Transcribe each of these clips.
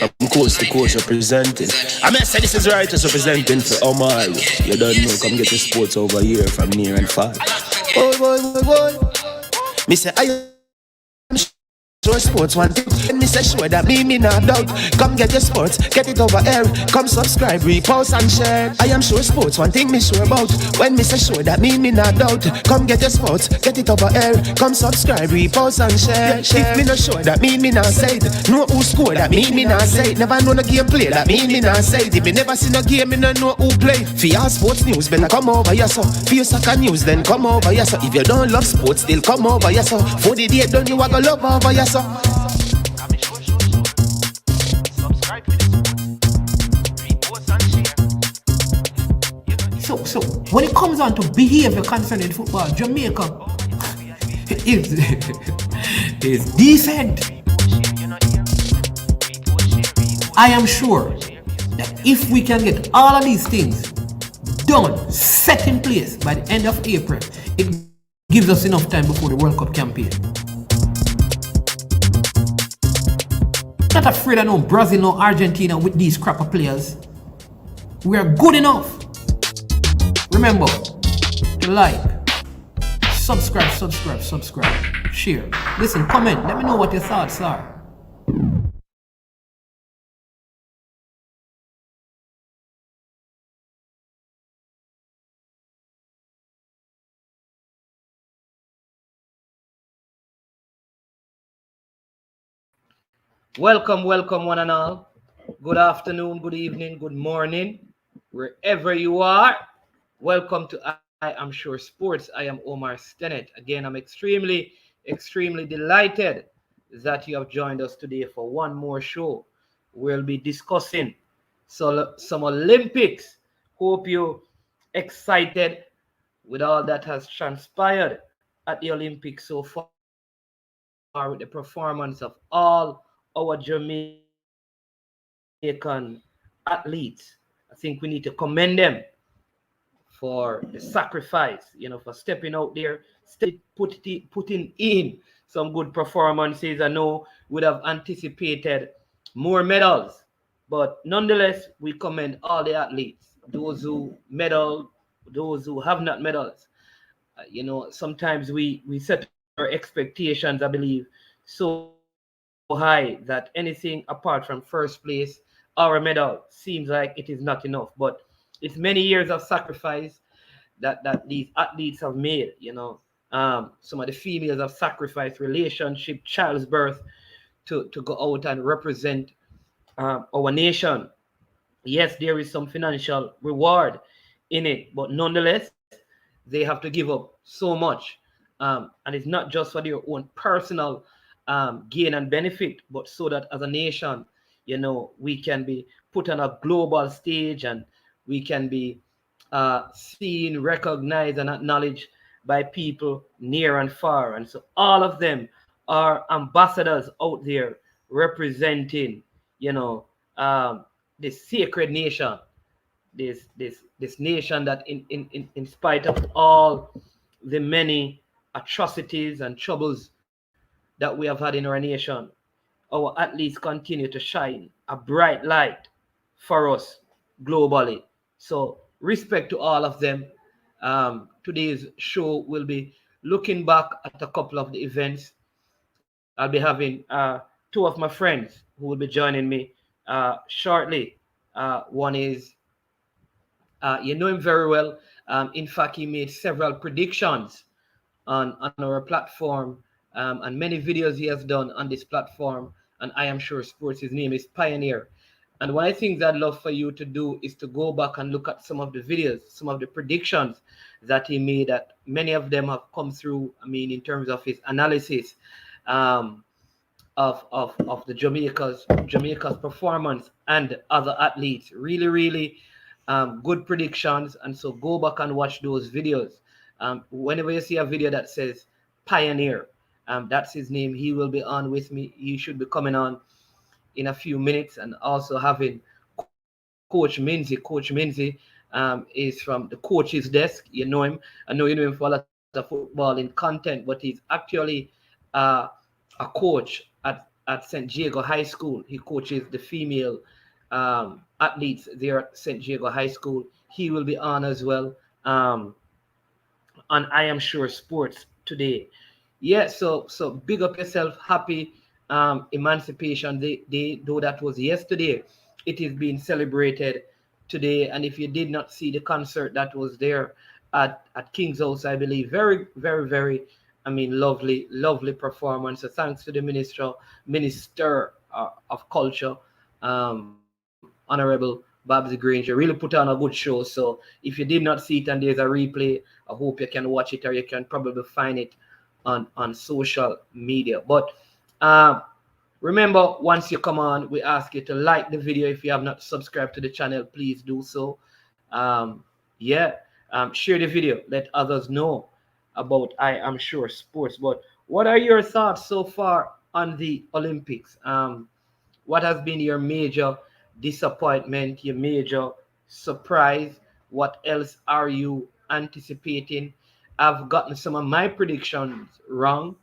I'm coast to coast representing. I mean, I say this is righteous representing for Omar. You don't know, come get the sports over here from near and far. Boy, boy, boy, boy. Me say, I am sure sports one thing. And me say sure that me not doubt. Come get your sports, get it over air. Come subscribe, repost and share. I am sure sports one thing me sure about. When me say sure that me not doubt. Come get your sports, get it over air. Come subscribe, repost and share. If me not sure that me not say it. Know who score that me not say it. Never know the game play that me not say it. If me never seen a game, me not know who play. For your sports news, better come over here so. For your soccer news, then come over here so. If you don't love sports, still come over here so. For the day done, you a go love over here so. So when it comes on to behavior concerning football, Jamaica is decent. I am sure that if we can get all of these things done, set in place by the end of April, it gives us enough time before the World Cup campaign. Not afraid of no Brazil, no Argentina with these crap of players. We are good enough. Remember to like, subscribe, share. Listen, comment. Let me know what your thoughts are. Welcome one and all. Good afternoon, good evening, good morning, wherever you are. Welcome to I Am Sure Sports. I am Omar Stennett. Again, I'm extremely delighted that you have joined us today for one more show. We'll be discussing some Olympics. Hope you're excited with all that has transpired at the Olympics so far with the performance of all our Jamaican athletes. I think we need to commend them for the sacrifice, for stepping out there, putting in some good performances. I know would have anticipated more medals, but nonetheless, we commend all the athletes, those who medal, those who have not medals. Sometimes we set our expectations, I believe, so high that anything apart from first place or a medal seems like it is not enough. But it's many years of sacrifice that these athletes have made. Some of the females have sacrificed relationship, child's birth to go out and represent our nation. Yes, there is some financial reward in it, but nonetheless, they have to give up so much. And it's not just for their own personal gain and benefit, but so that as a nation, we can be put on a global stage and we can be seen, recognized, and acknowledged by people near and far. And so all of them are ambassadors out there representing, this sacred nation, this nation that in spite of all the many atrocities and troubles that we have had in our nation, our athletes continue to shine a bright light for us globally. So respect to all of them. Today's show will be looking back at a couple of the events. I'll be having two of my friends who will be joining me shortly. One is, you know him very well. In fact, he made several predictions on our platform, and many videos he has done on this platform. And I am sure sports, his name is Pioneer. And one of the things I'd love for you to do is to go back and look at some of the videos, some of the predictions that he made, that many of them have come through, in terms of his analysis of the Jamaica's performance and other athletes. Really good predictions. And so go back and watch those videos. Whenever you see a video that says Pioneer, that's his name. He will be on with me. He should be coming on in a few minutes. And also having Coach Minzy. Coach Minzy is from the coach's desk. You know him. I know you know him for a lot of footballing content, but he's actually a coach at at St. Diego High School. He coaches the female athletes there at St. Diego High School. He will be on as well on I Am Sure Sports today. Yeah, so big up yourself. Happy Emancipation Day, though that was yesterday. It is being celebrated today. And if you did not see the concert that was there at King's House, I believe, very, very, very, I mean, lovely, lovely performance. So thanks to the Minister of Culture, Honorable Babsy Granger, really put on a good show. So if you did not see it and there's a replay, I hope you can watch it or you can probably find it on social media. But um, remember, once you come on, we ask you to like the video. If you have not subscribed to the channel, please do so. Yeah, share the video. Let others know about I Am Sure Sports. But what are your thoughts so far on the Olympics? What has been your major disappointment, your major surprise? What else are you anticipating? I've gotten some of my predictions wrong.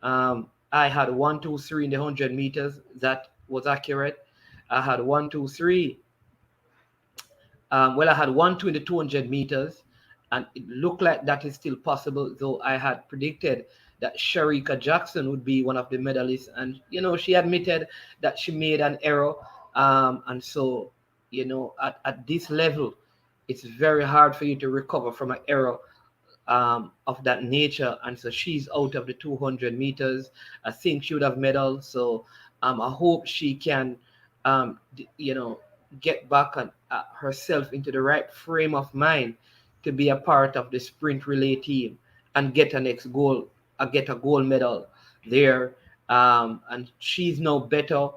I had 1, 2, 3 in the 100 meters. That was accurate. I had 1, 2, 3. Well, I had 1, 2 in the 200 meters, and it looked like that is still possible, though I had predicted that Sharika Jackson would be one of the medalists. And, she admitted that she made an error. And so, at this level, it's very hard for you to recover from an error of that nature. And so she's out of the 200 meters. I think she would have medal. So I hope she can, get back on herself into the right frame of mind to be a part of the sprint relay team and get a next goal, get a gold medal there. And she's now better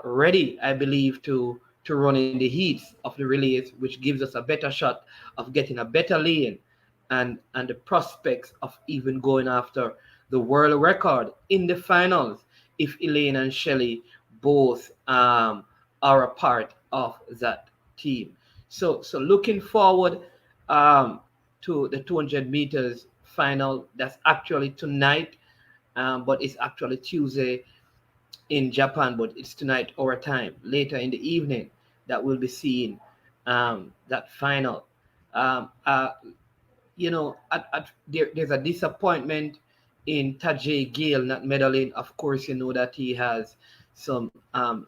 ready, I believe, to run in the heats of the relays, which gives us a better shot of getting a better lane and the prospects of even going after the world record in the finals if Elaine and Shelley both are a part of that team. So looking forward to the 200 meters final. That's actually tonight, but it's actually Tuesday in Japan, but it's tonight our time, later in the evening, that we'll be seeing that final. Um, uh, there's a disappointment in Tajay Gale not medaling. Of course, you know that he has some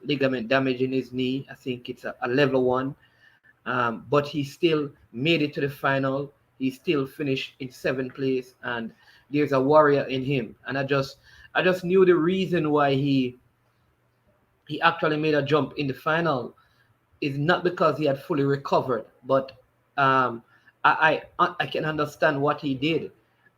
ligament damage in his knee. I think it's a level 1. But he still made it to the final. He still finished in 7th place, and there's a warrior in him. And I just knew the reason why he actually made a jump in the final is not because he had fully recovered, but I can understand what he did.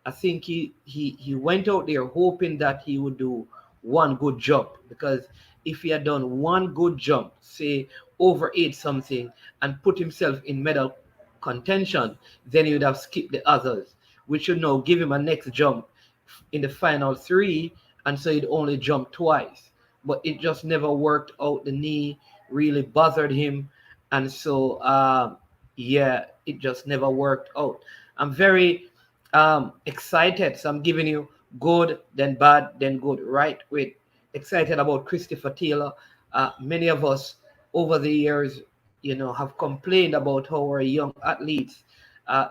I think he went out there hoping that he would do one good jump, because if he had done one good jump, say over 8 something, and put himself in medal contention, then he would have skipped the others, which should now give him a next jump in the final 3, and so he'd only jump twice. But it just never worked out. The knee really bothered him, and so yeah, it just never worked out. I'm very excited. So I'm giving you good, then bad, then good. Right? With excited about Christopher Taylor. Many of us over the years, have complained about how our young athletes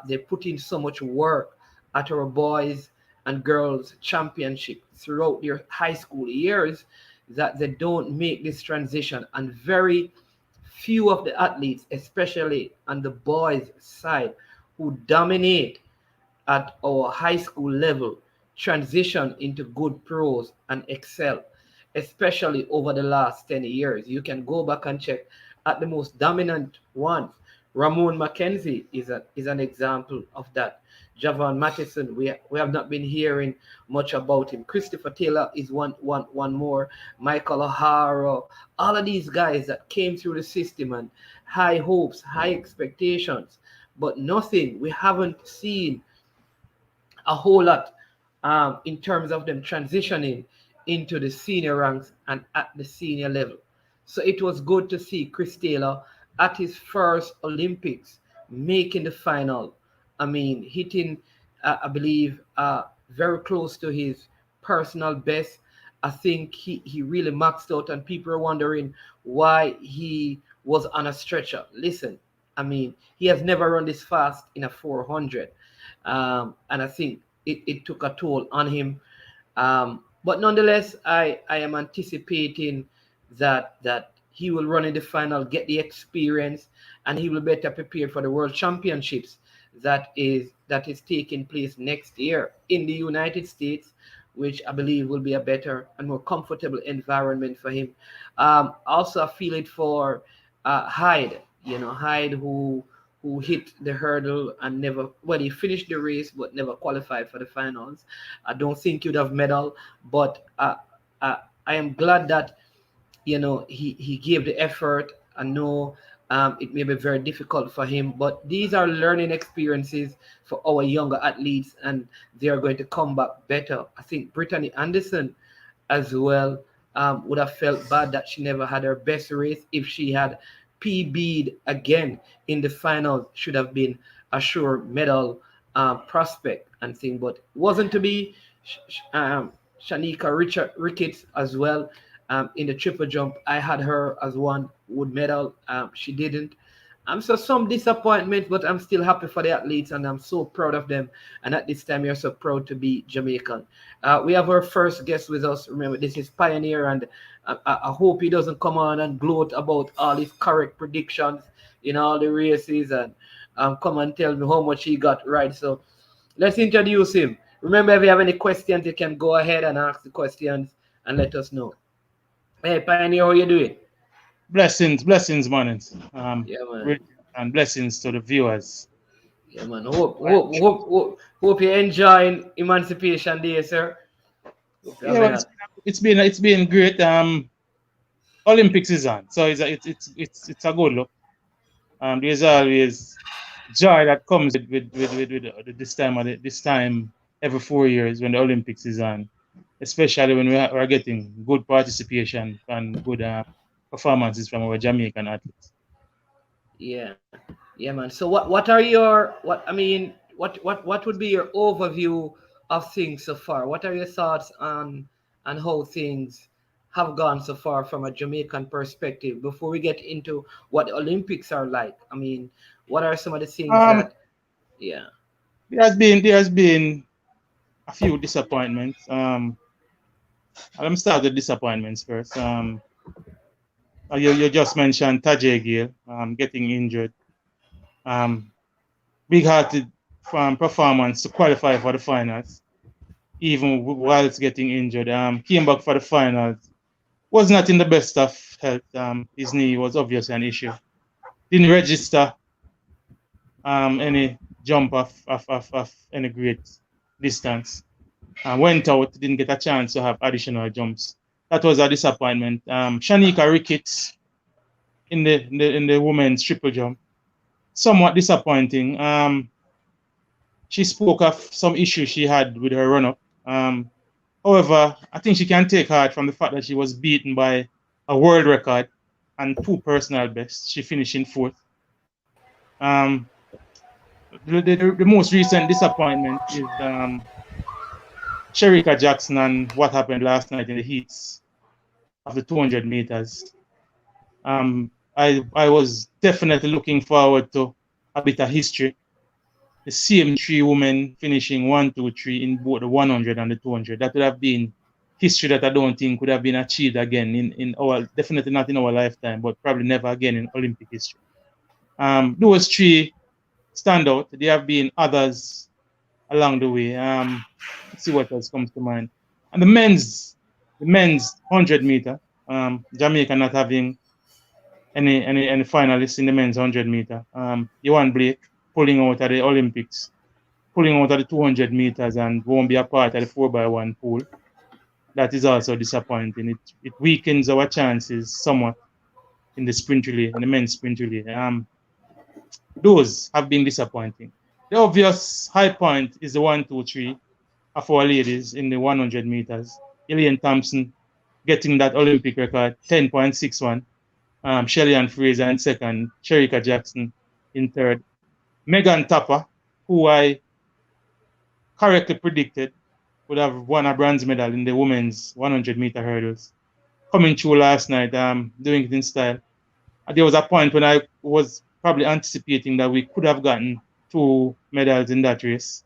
they put in so much work at our boys and girls championship throughout their high school years that they don't make this transition, and very few of the athletes, especially on the boys' side, who dominate at our high school level, transition into good pros and excel, especially over the last 10 years. You can go back and check at the most dominant ones. Ramon McKenzie is an example of that. Javon Mattison, we have not been hearing much about him. Christopher Taylor is one more. Michael O'Hara, all of these guys that came through the system, and high hopes, high expectations, but nothing. We haven't seen a whole lot in terms of them transitioning into the senior ranks and at the senior level. So it was good to see Chris Taylor at his first Olympics making the final. I mean, hitting, I believe, very close to his personal best. I think he really maxed out, and people are wondering why he was on a stretcher. Listen, I mean, he has never run this fast in a 400. And I think it took a toll on him. But nonetheless, I am anticipating that he will run in the final, get the experience, and he will better prepare for the World Championships that is taking place next year in the United States, which I believe will be a better and more comfortable environment for him. Also, I feel it for Hyde. Hyde who hit the hurdle and never, well, he finished the race but never qualified for the finals. I don't think he'd have medal, but I am glad that he gave the effort. I know it may be very difficult for him, but these are learning experiences for our younger athletes, and they are going to come back better. I think Brittany Anderson as well would have felt bad that she never had her best race. If she had PB'd again in the finals, should have been a sure medal prospect and thing, but wasn't to be. Shanika Ricketts as well in the triple jump. I had her as one would medal. She didn't. So some disappointment, but I'm still happy for the athletes, and I'm so proud of them. And at this time, you're so proud to be Jamaican. We have our first guest with us. Remember, this is Pioneer, and I hope he doesn't come on and gloat about all his correct predictions in all the races and come and tell me how much he got right. So let's introduce him. Remember, if you have any questions, you can go ahead and ask the questions and let us know. Hey, Pioneer, how you doing? Blessings, man. Yeah, man. And blessings to the viewers. Yeah, man. Hope you're enjoying Emancipation Day, sir. Yeah, well, it's been great. Olympics is on, so it's a good look. There's always joy that comes with this time every 4 years when the Olympics is on, especially when we're getting good participation and good performances from our Jamaican athletes. Yeah, yeah, man. So what are your what would be your overview of things so far? What are your thoughts on how things have gone so far from a Jamaican perspective before we get into what the Olympics are like? I mean, what are some of the things Um, that yeah. there has been a few disappointments. Let me start with disappointments first. You just mentioned Tajay Gill getting injured. Um, Big-hearted performance to qualify for the finals, even whilst getting injured. Came back for the finals. Was not in the best of health. His knee was obviously an issue. Didn't register any jump of any great distance. Went out, didn't get a chance to have additional jumps. That was a disappointment. Shanika Ricketts in the women's triple jump, somewhat disappointing. She spoke of some issues she had with her run-up. However, I think she can take heart from the fact that she was beaten by a world record and two personal bests. She finished in fourth. The most recent disappointment is Sherika Jackson and what happened last night in the heats of the 200 meters. I was definitely looking forward to a bit of history. The same three women finishing 1, 2, 3 in both the 100 and the 200. That would have been history that I don't think could have been achieved again in our, definitely not in our lifetime, but probably never again in Olympic history. Those three stand out. There have been others along the way. Let's see what else comes to mind. And the men's 100 meter, Jamaica not having any finalists in the men's 100 meter. Johan Blake pulling out of the Olympics, pulling out of the 200 meters and won't be a part of the 4x1 pool. That is also disappointing. It weakens our chances somewhat in the sprint relay, in the men's sprint relay. Those have been disappointing. The obvious high point is the 1, 2, 3 of our ladies in the 100 meters. Elaine Thompson getting that Olympic record, 10.61. Shelly-Ann Fraser in second, Sherika Jackson in third. Megan Tapper, who I correctly predicted would have won a bronze medal in the women's 100-meter hurdles. Coming through last night, doing it in style. There was a point when I was probably anticipating that we could have gotten 2 medals in that race.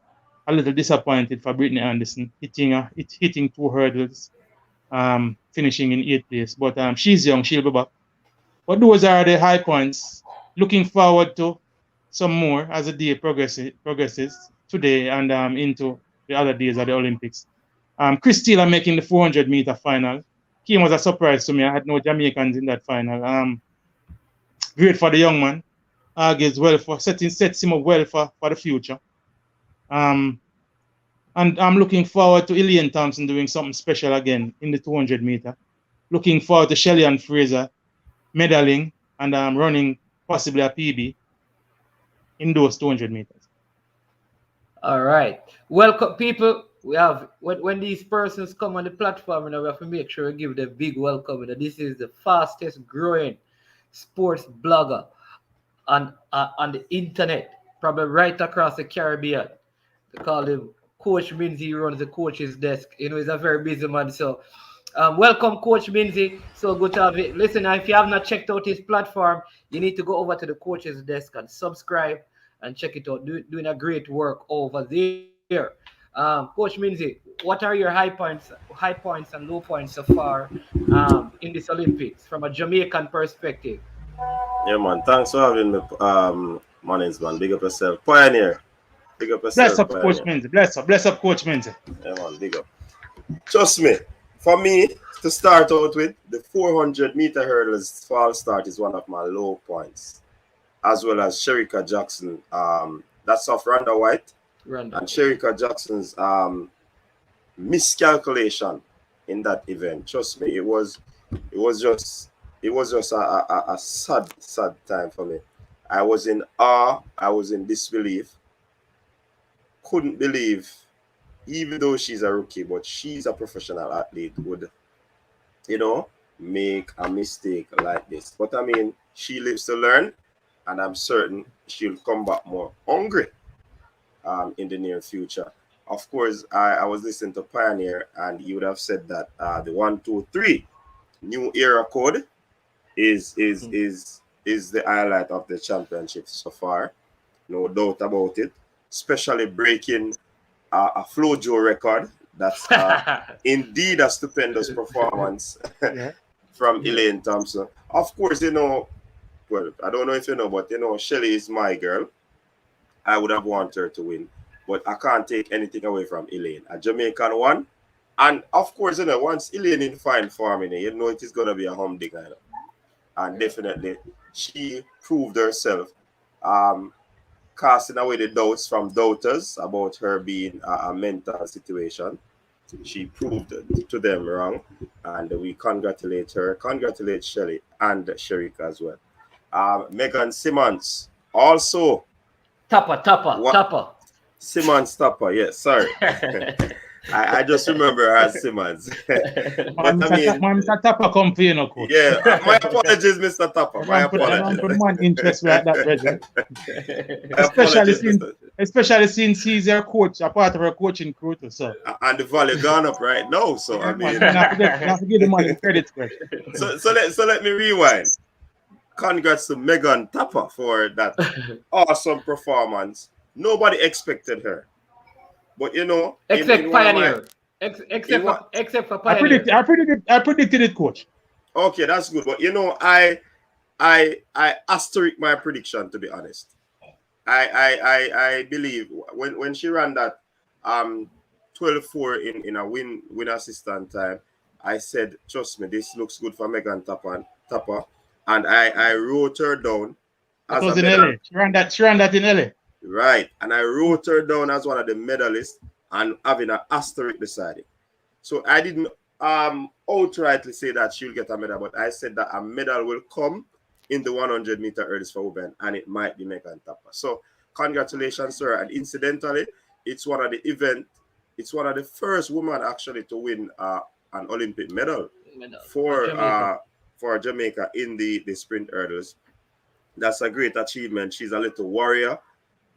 A little disappointed for Brittany Anderson hitting 2 hurdles, finishing in 8th place. But she's young, she'll be back. But those are the high points. Looking forward to some more as the day progresses today and into the other days of the Olympics. Chris Steele making the 400-meter final. Came was a surprise to me. I had no Jamaicans in that final. Great for the young man. Argues well for sets him up well for the future. And I'm looking forward to Elaine Thompson doing something special again in the 200-meter. Looking forward to Shelley and Fraser medaling and running possibly a PB in those 200 meters. All right. Welcome, people. We have when these persons come on the platform, we have to make sure we give them a big welcome. This is the fastest growing sports blogger on the internet, probably right across the Caribbean. They call him Coach Minzy. He runs the coach's desk. He's a very busy man. So, welcome, Coach Minzy. So good to have you. Listen, if you have not checked out his platform, you need to go over to the coach's desk and subscribe and check it out. Doing a great work over there. Coach Minzy, what are your high points and low points so far in this Olympics from a Jamaican perspective? Yeah, man. Thanks for having me, Mannings, man. Big up yourself. Pioneer. Big up yourself. Bless up, Coach Minzy. Bless up, Coach Minzy. Yeah, man. Big up. Trust me, for me, to start out with, the 400-meter hurdles fall start is one of my low points, as well as Shericka Jackson. That's off Rhonda White. And Shericka Jackson's miscalculation in that event. Trust me, it was just a sad time for me. I was in awe. I was in disbelief. Couldn't believe, even though she's a rookie, but she's a professional athlete, would, make a mistake like this. But I mean, she lives to learn, and I'm certain she'll come back more hungry in the near future. Of course, I was listening to Pioneer, and he would have said that the 1, 2, 3 new era code is the highlight of the championship so far. No doubt about it. Especially breaking a Flojo record. That's indeed a stupendous performance from Elaine Thompson. Of course, well, I don't know if you know, but Shelley is my girl. I would have wanted her to win, but I can't take anything away from Elaine. A Jamaican one. And of course, once Elaine in fine form, it is going to be a humdinger. And definitely, she proved herself, casting away the doubts from doubters about her being a mental situation. She proved to them wrong, and we congratulate her, congratulate Shelley and Shericka as well. Megan Simmons also. Tapper. Simmons Tapper, yes, sorry. I just remember her as Simmons. Mr. Tapper come for you, no, Coach. Yeah, my apologies, Mr. Tapper. My apologies. Put interest like that, brethren. Especially since he's your coach, a part of our coaching crew too, so. And the value gone up right now, so I mean. Not to give the man the credit. So let me rewind. Congrats to Megan Tapper for that awesome performance. Nobody expected her. But except Pioneer. Except for Pioneer. I predicted it, Coach. Okay, that's good. But I asterisk my prediction, to be honest. I believe when she ran that 12-4 in a win assistant time, I said, trust me, this looks good for Megan Tapper. And I wrote her down. That was in LA. She ran that in LA. Right. And I wrote her down as one of the medalists and having an asterisk beside it. So I didn't outrightly say that she'll get a medal, but I said that a medal will come in the 100-meter hurdles for women, and it might be Megan Tapper. So congratulations, sir. And incidentally, it's one of the first women actually to win an Olympic medal for Jamaica in the sprint hurdles. That's a great achievement. She's a little warrior.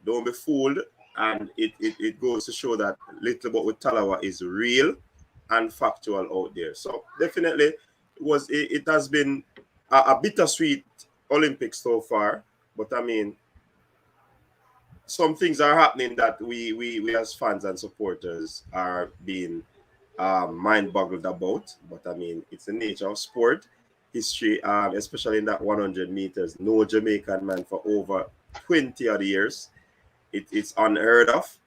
Don't be fooled. And it goes to show that Little But with Talawa is real and factual out there. So definitely it has been a bittersweet Olympics so far. But I mean, some things are happening that we as fans and supporters are being mind boggled about. But I mean, it's the nature of sport. History, especially in that 100 meters, no Jamaican man for over 20 odd years. It's unheard of.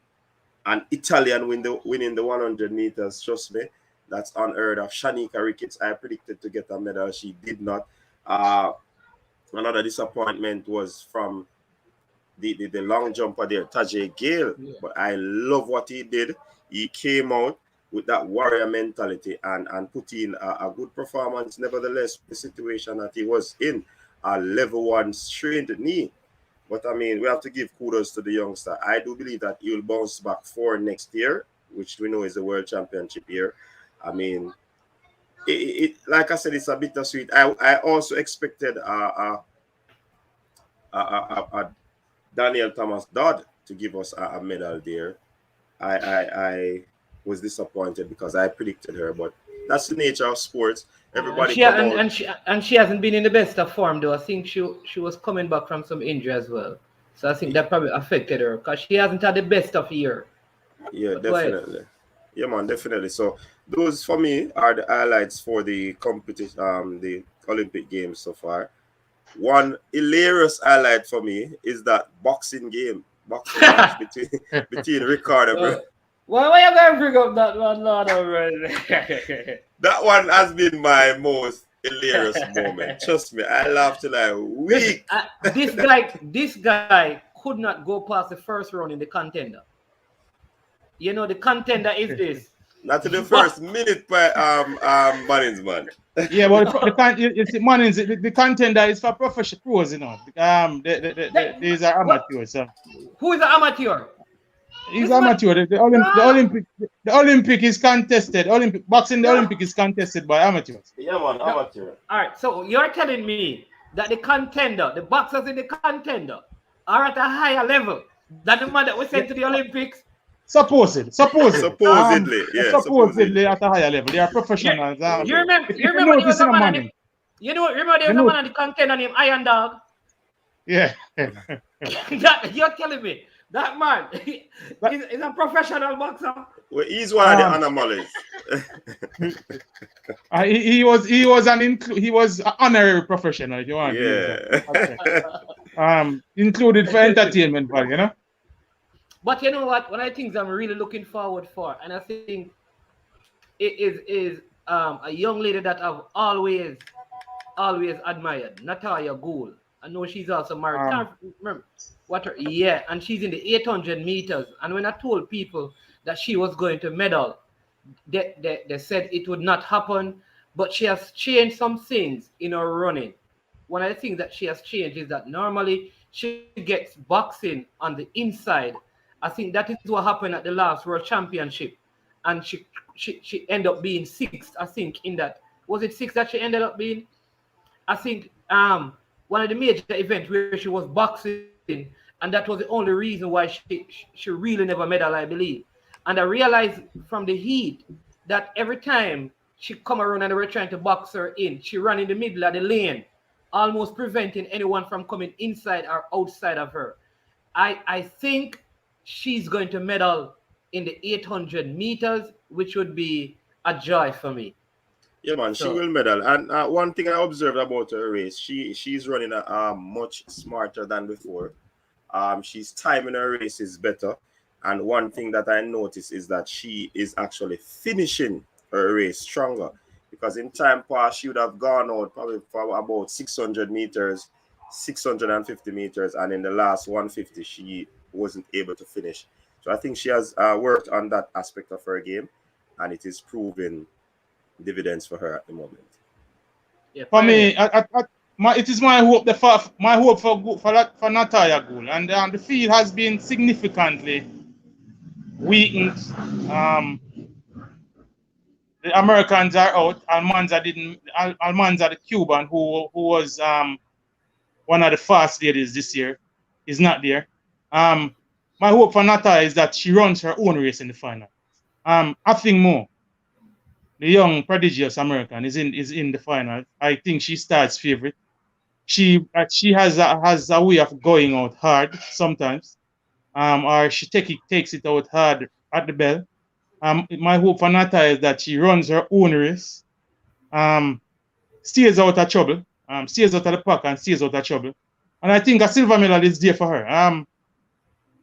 An Italian winning the 100 meters, trust me, that's unheard of. Shanika Ricketts, I predicted to get a medal. She did not. Another disappointment was from the long jumper there, Tajay Gale. Yeah. But I love what he did. He came out with that warrior mentality and put in a good performance. Nevertheless, the situation that he was in, a level 1 strained knee. But I mean, we have to give kudos to the youngster. I do believe that he will bounce back for next year, which we know is the World Championship year. I mean, like I said, it's a bittersweet. I also expected a Daniel Thomas Dodd to give us a medal there. I was disappointed because I predicted her, but that's the nature of sports. Everybody come out. And she hasn't been in the best of form though. I think she was coming back from some injury as well. So I think that probably affected her because she hasn't had the best of year. Yeah, But go ahead. definitely. Yeah, man, definitely. So those for me are the highlights for the competition, the Olympic Games so far. One hilarious highlight for me is that boxing match between Ricardo. Why you gonna bring up that one, Lord already? That one has been my most hilarious moment. Trust me, I laughed till I weak. This guy could not go past the first round in the contender. You know the contender is this. Not in the first minute by Bunnings, man. Yeah, but the contender is for professional pros, you know. These are amateurs. So. Who is an amateur? He's amateur. The Olympic is contested. Boxing Olympic is contested by amateurs. Yeah, man, amateur. All right, so you're telling me that the contender, the boxers in the contender, are at a higher level than the man that was sent to the Olympics? Supposedly, yeah. Supposedly at a higher level. They are professionals. You remember there was a man on the contender named Iron Dog? Yeah. You're telling me that man is a professional boxer? Well, he's one of the anomalies. He was an honorary professional, if you want. Yeah. Included for entertainment value, you know. But you know what? One of the things I'm really looking forward for, and I think it is a young lady that I've always admired, Natalia Gould. I know she's also married. Can't remember what her, yeah, and she's in the 800 meters. And when I told people that she was going to medal, they said it would not happen. But she has changed some things in her running. One of the things that she has changed is that normally she gets boxing on the inside. I think that is what happened at the last World Championship. And she ended up being sixth, I think, in that. Was it sixth that she ended up being? I think one of the major events where she was boxing, and that was the only reason why she really never medal, I believe. And I realized from the heat that every time she come around and they were trying to box her in, she ran in the middle of the lane, almost preventing anyone from coming inside or outside of her. I think she's going to medal in the 800 meters, which would be a joy for me. Yeah, man, she will medal. And one thing I observed about her race, she's running much smarter than before. She's timing her races better. And one thing that I noticed is that she is actually finishing her race stronger. Because in time past, she would have gone out probably for about 600 meters, 650 meters. And in the last 150, she wasn't able to finish. So I think she has worked on that aspect of her game. And it is proving dividends for her at the moment. Yeah, for me, it is my hope for Natalia Gould, and the field has been significantly weakened. The Americans are out. Almanza, the Cuban, who was one of the fast ladies this year, is not there. my hope for Nata is that she runs her own race in the final. I think more. The young prodigious American is in the final. I think she starts favorite. She has a way of going out hard sometimes, or she takes it out hard at the bell. My hope for Nata is that she runs her own race, stays out of trouble, stays out of the pack and stays out of trouble. And I think a silver medal is there for her.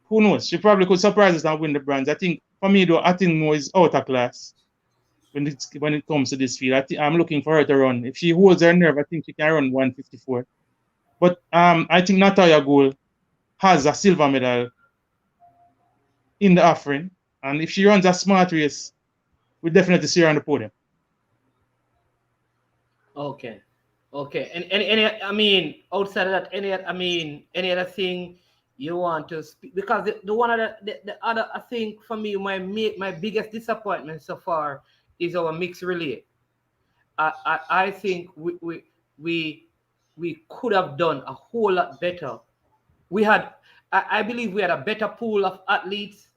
Who knows? She probably could surprise us and win the bronze. I think for me though, I think Mo is out of class when it comes to this field. I'm looking for her to run. If she holds her nerve, I think she can run 154. But I think Natalia Gould has a silver medal in the offering. And if she runs a smart race, we definitely see her on the podium. Okay. Okay. And any I mean, outside of that, any other thing you want to speak? Because the one other the other I think for me my biggest disappointment so far is our mixed relay. I think we could have done a whole lot better. I believe we had a better pool of athletes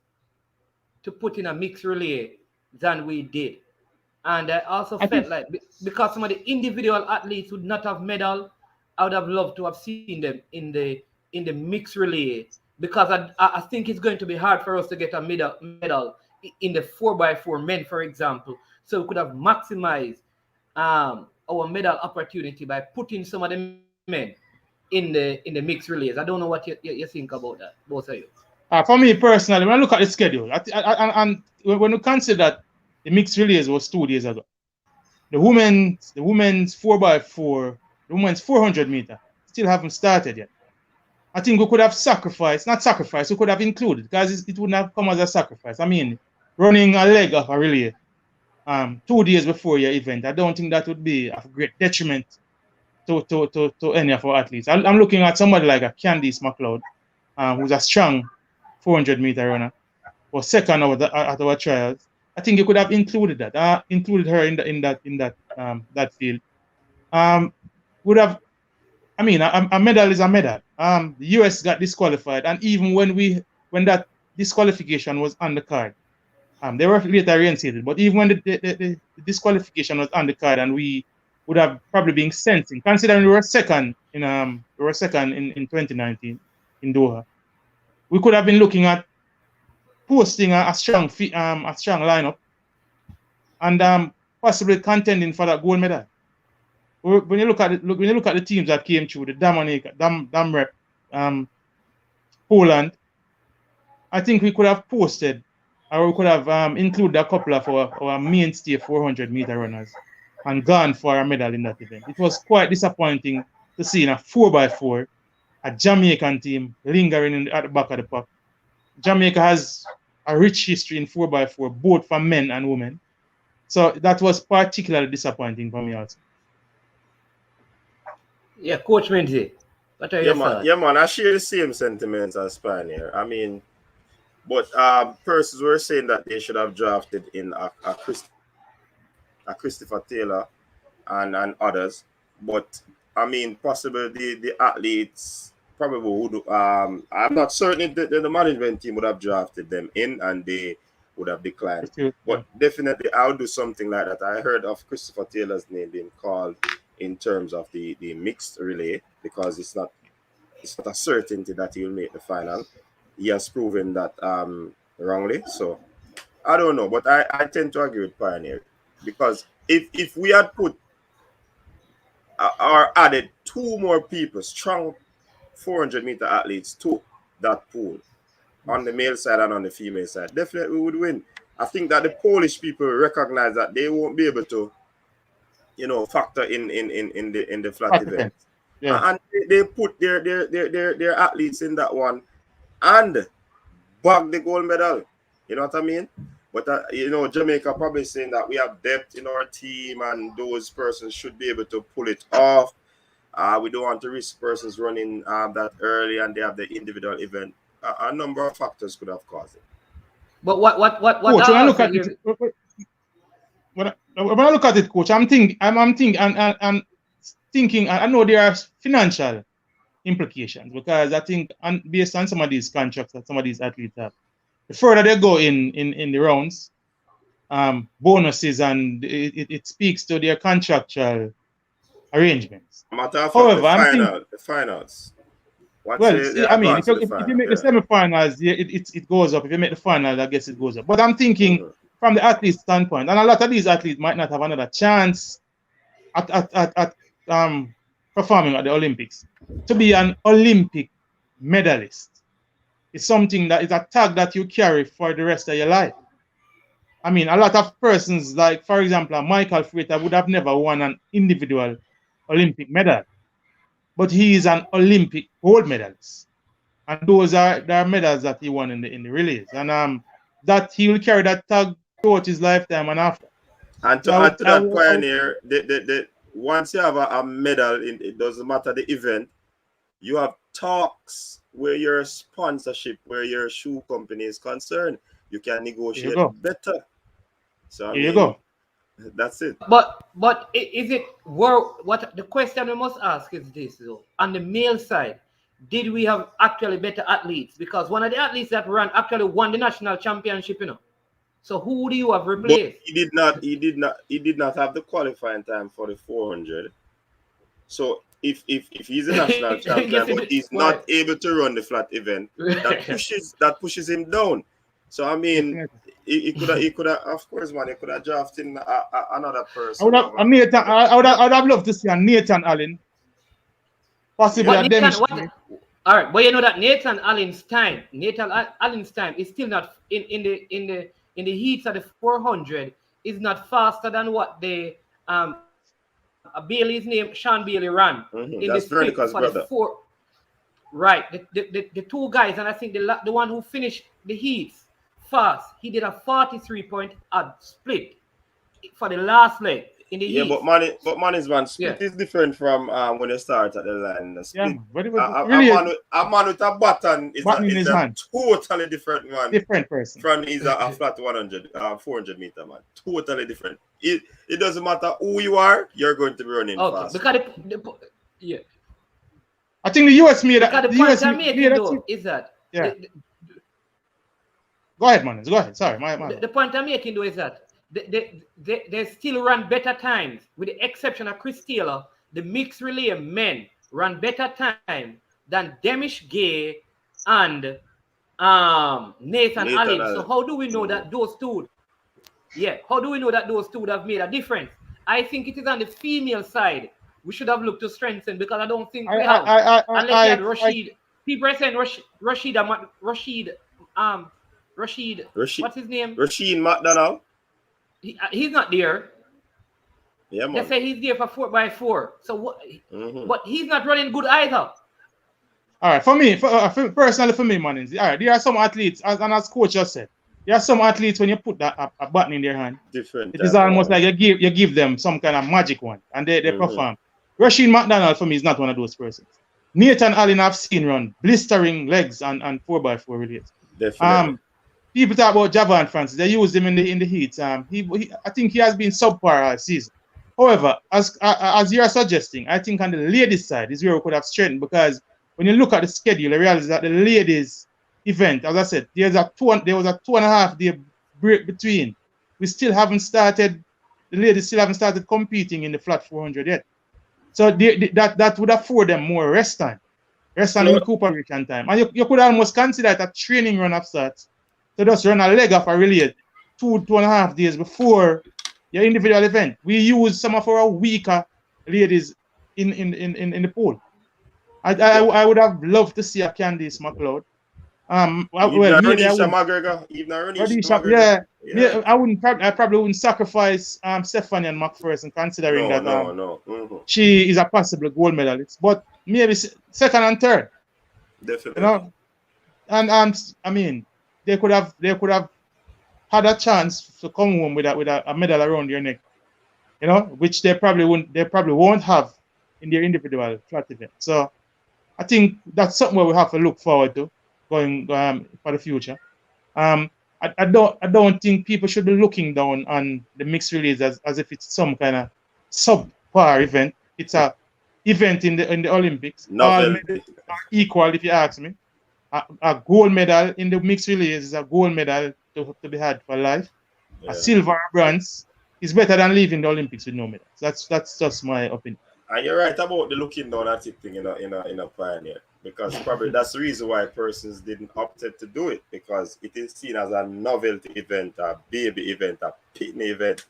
to put in a mixed relay than we did. And I also felt like because some of the individual athletes would not have medal, I would have loved to have seen them in the mixed relay because I think it's going to be hard for us to get a medal in the 4x4 men, for example. So we could have maximized our medal opportunity by putting some of the men in the mixed relays. I don't know what you think about that, both of you. For me personally, when I look at the schedule, and when you consider that the mixed relays was 2 days ago, the women's 4x4, the women's 400 meter still haven't started yet. I think we could have we could have included because it wouldn't have come as a sacrifice. I mean, running a leg of a relay 2 days before your event, I don't think that would be of great detriment to any of our athletes. I'm looking at somebody like a Candice McLeod, who's a strong 400 meter runner, or second at our trials. I think you could have included that, included her in that field. Would have, I mean, a medal is a medal. The US got disqualified, and even when that disqualification was on the card, they were later reinstated. But even when the disqualification was on the card, and we would have probably been sensing, considering we were second in 2019 in Doha, we could have been looking at posting a strong lineup and possibly contending for that gold medal. When you look at the teams that came through, the Damrep, Poland, I think we could have posted, or we could have included a couple of our mainstay 400 meter runners and gone for a medal in that event. It was quite disappointing to see in a 4x4 a Jamaican team lingering at the back of the pack. Jamaica has a rich history in 4x4, both for men and women. So that was particularly disappointing for me also. Yeah, Coach Menzi, what are your thoughts? Yeah, man, I share the same sentiments as Pioneer. I mean, but persons were saying that they should have drafted in a Christopher Taylor and others. But I mean, possibly the athletes probably would. I'm not certain if the management team would have drafted them in, and they would have declined. But definitely, I'll do something like that. I heard of Christopher Taylor's name being called in terms of the mixed relay because it's not a certainty that he will make the final. He has proven that wrongly. So I don't know, but I tend to agree with Pioneer because if we had put or added 2 more people, strong 400 meter athletes to that pool on the male side and on the female side, definitely we would win. I think that the Polish people recognize that they won't be able to, factor in the flat event. Yeah. And they put their athletes in that one and bag the gold medal. You know what I mean? But Jamaica probably saying that we have depth in our team and those persons should be able to pull it off. We don't want to risk persons running that early and they have the individual event. A number of factors could have caused it. But what Coach, when I look at it, when I look at it, Coach, I'm thinking. I know there are financial implications because I think based on some of these contracts that some of these athletes have, the further they go in the rounds, bonuses and it speaks to their contractual arrangements. Matter of fact, However, the finals. Once well, they I mean, advance to the if you final, make the semifinals, yeah, it goes up. If you make the final, I guess it goes up. But I'm thinking from the athlete standpoint, and a lot of these athletes might not have another chance at performing at the Olympics. To be an Olympic medalist is something that is a tag that you carry for the rest of your life. I mean, a lot of persons, like for example, Michael Frater would have never won an individual Olympic medal, but he is an Olympic gold medalist. And those are the medals that he won in the relays, and that he will carry that tag throughout his lifetime and after. And to So add to that, Pioneer, once you have a medal, it doesn't matter the event, you have talks where your sponsorship, where your shoe company is concerned. You can negotiate better. So I Here mean, you go. That's it. But is it what the question we must ask is this though? On the male side, did we have actually better athletes? Because one of the athletes that ran actually won the national championship, you know. So who do you have replaced? But he did not have the qualifying time for the 400. So if he's a national champion, but he's not able to run the flat event, that pushes him down. So I mean, he could have, of course, man, he could have drafted another person. I would have loved to see a Nathan Allen, possibly a Demish. All right, but you know that Nathan Allen's time is still not in the heats of the 400 is not faster than what the Bailey's name Sean Bailey ran in That's the sprint for brother. the 4. Right, the two guys, and I think the one who finished the heats fast, he did a 43 point split for the last leg in the heats. But money's man split is different from when you start at the line. The split, a man with a button is a totally different man. Different person. From is a flat 400 meter man. Totally different. It doesn't matter who you are, you're going to be running fast. Because I think the US made that. The point I'm making though is that. Yeah. Go ahead, man. Go ahead. Sorry, the point I'm making though is that they still run better times, with the exception of Chris Taylor. The mixed relay men run better time than Demish Gay and Nathan Allen. So how do we know that those two? Yeah, how do we know that those two would have made a difference? I think it is on the female side. We should have looked to strengthen because I don't think we have. Unless you had Rashid. People are saying Rashid. What's his name? Rashid McDonald. He's not there. Yeah, man. They say he's there for 4x4. So what? But he's not running good either. All right, for me, personally, for me, man, all right, there are some athletes, as coach just said, there are some athletes when you put that a button in their hand, different. It is almost like you give them some kind of magic one, and they perform. Rashid McDonald for me is not one of those persons. Nathan Allen I've seen run blistering legs and 4x4 relays. Definitely. People talk about Javan Francis. They use him in the heats. I think he has been subpar all season. However, as you are suggesting, I think on the ladies' side is where we could have strengthened because when you look at the schedule, you realize that the ladies' event, as I said, there was a 2.5 day break between. We still haven't started. The ladies still haven't started competing in the flat 400 yet. So that would afford them more rest time, and recuperation time. And you could almost consider it a training run of sorts. So just run a leg off a relay 2.5 days before your individual event. We use some of our weaker ladies in the pool. I would have loved to see a Candice McLeod. Renisha McGregor. I probably wouldn't sacrifice Stephanie and McPherson considering she is a possible gold medalist, but maybe second and third. Definitely. You know, and I mean they could have had a chance to come home with a medal around their neck, you know, which they probably won't have in their individual flat event. So I think that's something we have to look forward to going for the future. I don't think people should be looking down on the mixed relays as if it's some kind of subpar event. It's a event in the Olympics. All Novelty. medals are equal, if you ask me. A gold medal in the mixed relays is a gold medal to be had for life. A Yeah. silver or bronze is better than leaving the Olympics with no medals. That's just my opinion. And you're right about the looking down at it thing in a pioneer, because probably that's the reason why persons didn't opt to do it, because it is seen as a novelty event, a baby event, a picnic event.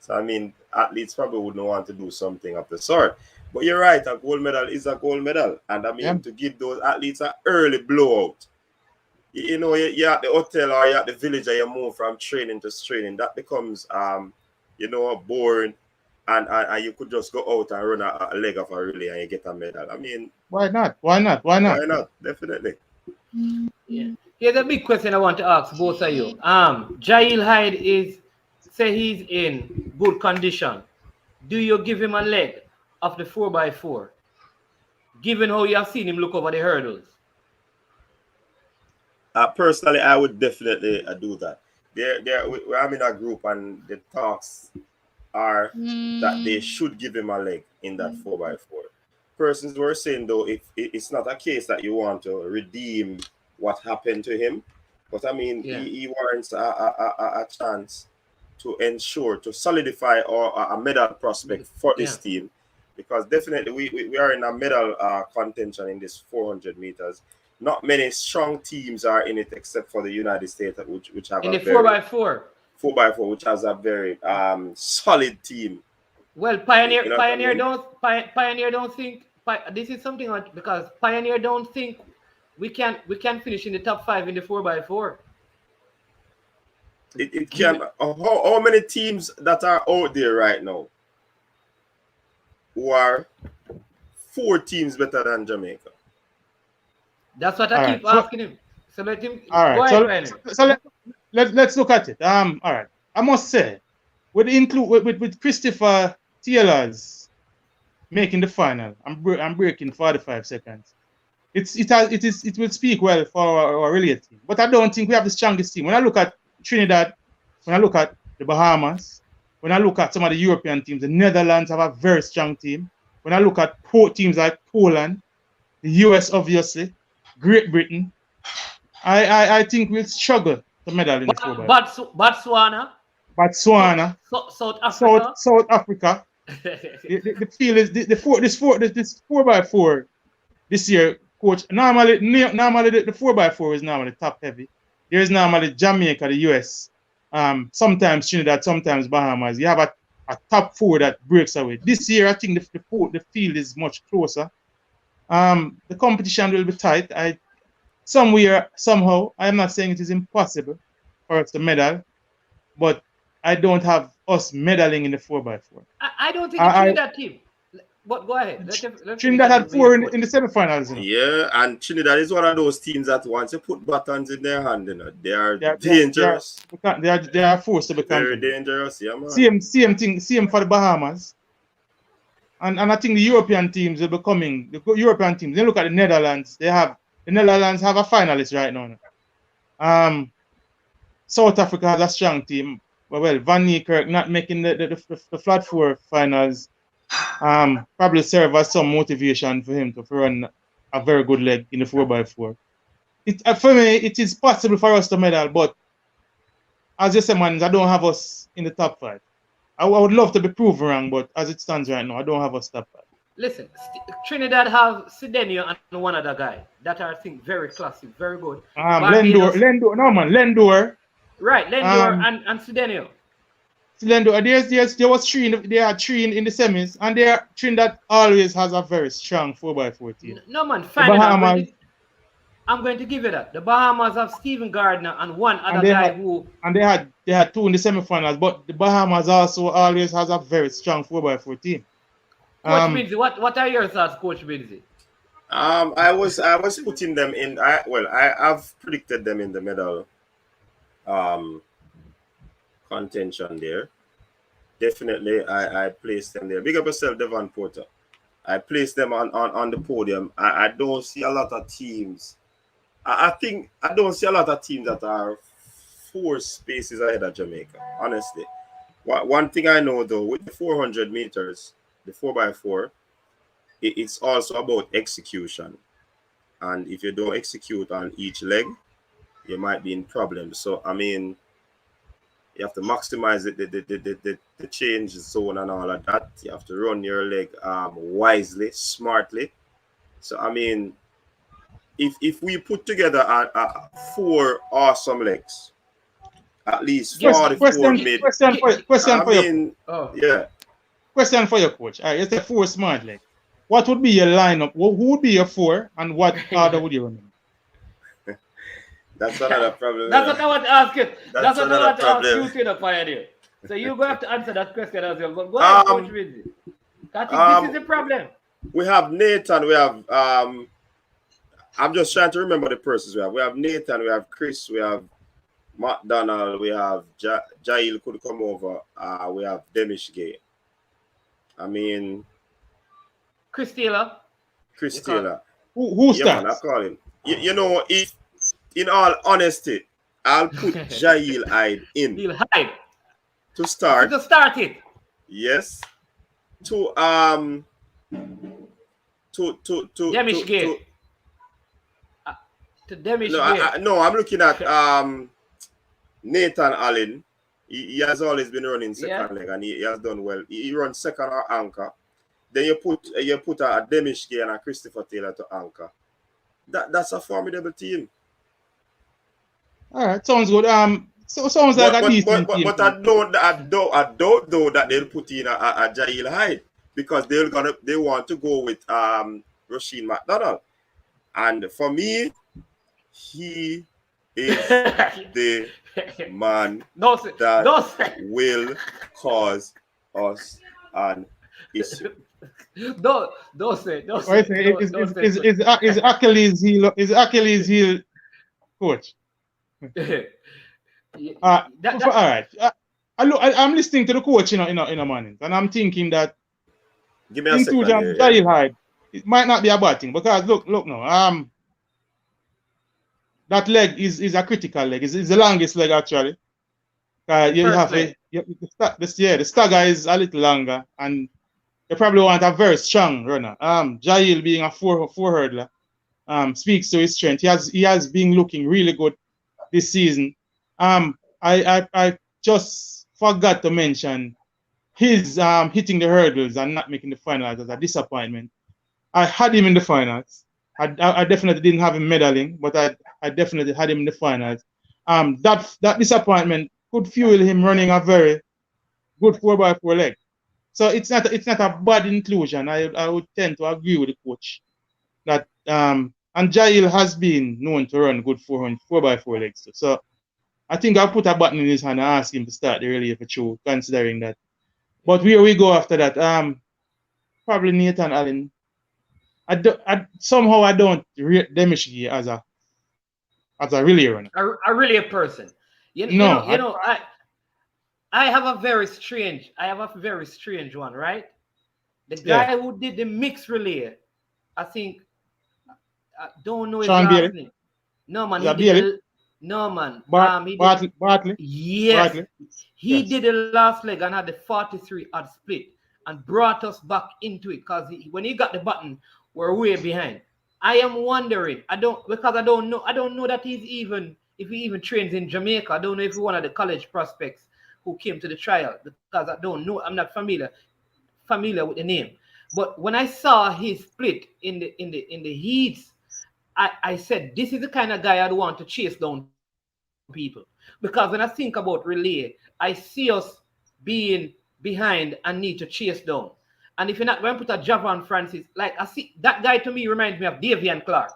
So I mean, athletes probably wouldn't want to do something of the sort. But you're right, a gold medal is a gold medal, and I mean to give those athletes an early blowout. You know, you're at the hotel or you're at the village and you move from training to training. That becomes boring. And you could just go out and run a leg of a relay and you get a medal. I mean, why not? Why not? Why not? Definitely. Yeah. Here's a big question I want to ask both of you. Jail Hyde say he's in good condition. Do you give him a leg of the 4x4? Given how you have seen him look over the hurdles. Personally, I would definitely do that. I'm in a group and the talks are that they should give him a leg in that 4x4. Persons were saying, though, if it's not a case that you want to redeem what happened to him, but I mean, he warrants a chance to ensure, to solidify a medal prospect for this team, because definitely we are in a medal contention in this 400 meters. Not many strong teams are in it except for the United States, which have in the 4x4. 4x4, which has a very solid team. Well, Pioneer don't think this is something like, because Pioneer don't think we can finish in the top 5 in the 4x4. It can. How many teams that are out there right now who are 4 teams better than Jamaica? That's what I keep asking him. So let him. All right. So let's look at it. All right. I must say, with Christopher Taylor's making the final, I'm breaking 45 seconds. It will speak well for our relay team. But I don't think we have the strongest team. When I look at Trinidad, when I look at the Bahamas, when I look at some of the European teams, the Netherlands have a very strong team. When I look at teams like Poland, the US, obviously, Great Britain, I think we'll struggle to medal in the 4x4. Botswana, South Africa. The field is this 4x4 this year, coach. Normally the 4x4 is normally top heavy. There is normally Jamaica, the US, sometimes Trinidad, sometimes Bahamas. You have a top 4 that breaks away. This year, I think the field is much closer. The competition will be tight. Somehow, I am not saying it is impossible for us to medal, but I don't have us medaling in the 4x4. I don't think the Trinidad team. But go ahead. Trinidad had 4 in the semifinals. Yeah, and Trinidad is one of those teams that once you put buttons in their hand, they are dangerous. They are forced to become very dangerous. Yeah, man. Same for the Bahamas. And I think the European teams will be coming. The European teams. They look at the Netherlands. The Netherlands have a finalist right now. South Africa has a strong team. Well, Van Niekerk not making the flat 4 finals probably serve as some motivation for him to run a very good leg in the 4x4. For me, it is possible for us to medal, but as you said, man, I don't have us in the top 5. I would love to be proven wrong, but as it stands right now, I don't have us top 5. Listen, Trinidad have Sidenio and one other guy that I think very classic, very good. Lendor. Right, Lendor and Sidenio. There was 3 in the semis, and Trinidad always has a very strong 4x4 team. No man, fine. I'm going to give you that. The Bahamas have Stephen Gardner and one other guy and they had 2 in the semifinals, but the Bahamas also always has a very strong 4x4 team. Coach Binzi, what are your thoughts, Coach Binzi? I was putting them in. I've predicted them in the medal contention there. Definitely, I placed them there. Big up yourself, Devon Porter. I placed them on the podium. I don't see a lot of teams. I think I don't see a lot of teams that are 4 spaces ahead of Jamaica, honestly. One thing I know, though, with the 400 meters, the 4x4, it's also about execution. And if you don't execute on each leg, you might be in problems. So I mean, you have to maximize the change zone and all of that. You have to run your leg wisely, smartly. So I mean, if we put together four awesome legs, at least Give, 44 mid. Question I for your mean, oh, yeah. question for your coach. All right, it's a four smart leg. What would be your lineup? Who would be your four, and what order would you run in? That's another problem. that's what I want to ask you. That's That's what I another want to ask problem. you, Trainer Pioneer. So you're going to have to answer that question as well. But go ahead, Coach Um, Rizzi. I think this is the problem. we have Nathan. We have I'm just trying to remember the persons we have. We have Nathan. We have Chris. We have McDonald. We have Jail could come over. We have Demish Gay. I mean, Chris Taylor. Chris You call- Taylor. Who Yeah, man, I starts? call him. You know, if in all honesty, I'll put Jail Hyde in He'll hide. to start. To start it. Yes. To Demish Gay. To Demish no, Gay. no, I'm looking at Nathan Allen. He has always been running second leg, and he has done well. He runs second or anchor. Then you put a Demish Gay and a Christopher Taylor to anchor. That's a formidable team. All right, sounds good. So sounds like a decent team. But I don't know that they'll put in a Jail Hyde, because they want to go with Rasheen McDonald. And for me, he is the man that will cause us an issue. Don't say. Is Achilles heel, coach? All right. I'm listening to the coach in a morning, and I'm thinking that Give me a second. Jail Hyde, it might not be a bad thing, because look now. That leg is a critical leg. It's the longest leg actually. The stagger is a little longer, and you probably want a very strong runner. Jail being a four hurdler, speaks to his strength. He has been looking really good this season. I just forgot to mention his hitting the hurdles and not making the finals as a disappointment. I had him in the finals. I definitely didn't have him medaling, but I definitely had him in the finals. That disappointment could fuel him running a very good 4x4 leg. So it's not a bad inclusion. I would tend to agree with the coach that and Jail has been known to run good 4x4 legs. So I think I'll put a button in his hand and ask him to start the relay for Cho, considering that. But where we go after that, probably Nathan Allen. Somehow I don't rate Demish as a relay runner. A relay person. I have a very strange one, right? The guy who did the mixed relay, I think, I don't know his last name. No man, no man. Bartley. Yes. Bartley. He did the last leg and had the 43 odd split and brought us back into it, because when he got the button, we're way behind. I am wondering, I don't know that if he even trains in Jamaica. I don't know if he's one of the college prospects who came to the trial, because I don't know. I'm not familiar with the name. But when I saw his split in the heats, I said, this is the kind of guy I'd want to chase down people. Because when I think about relay, I see us being behind and need to chase down. And if you're not going to put a Javon Francis, like I see that guy, to me reminds me of Davian Clark.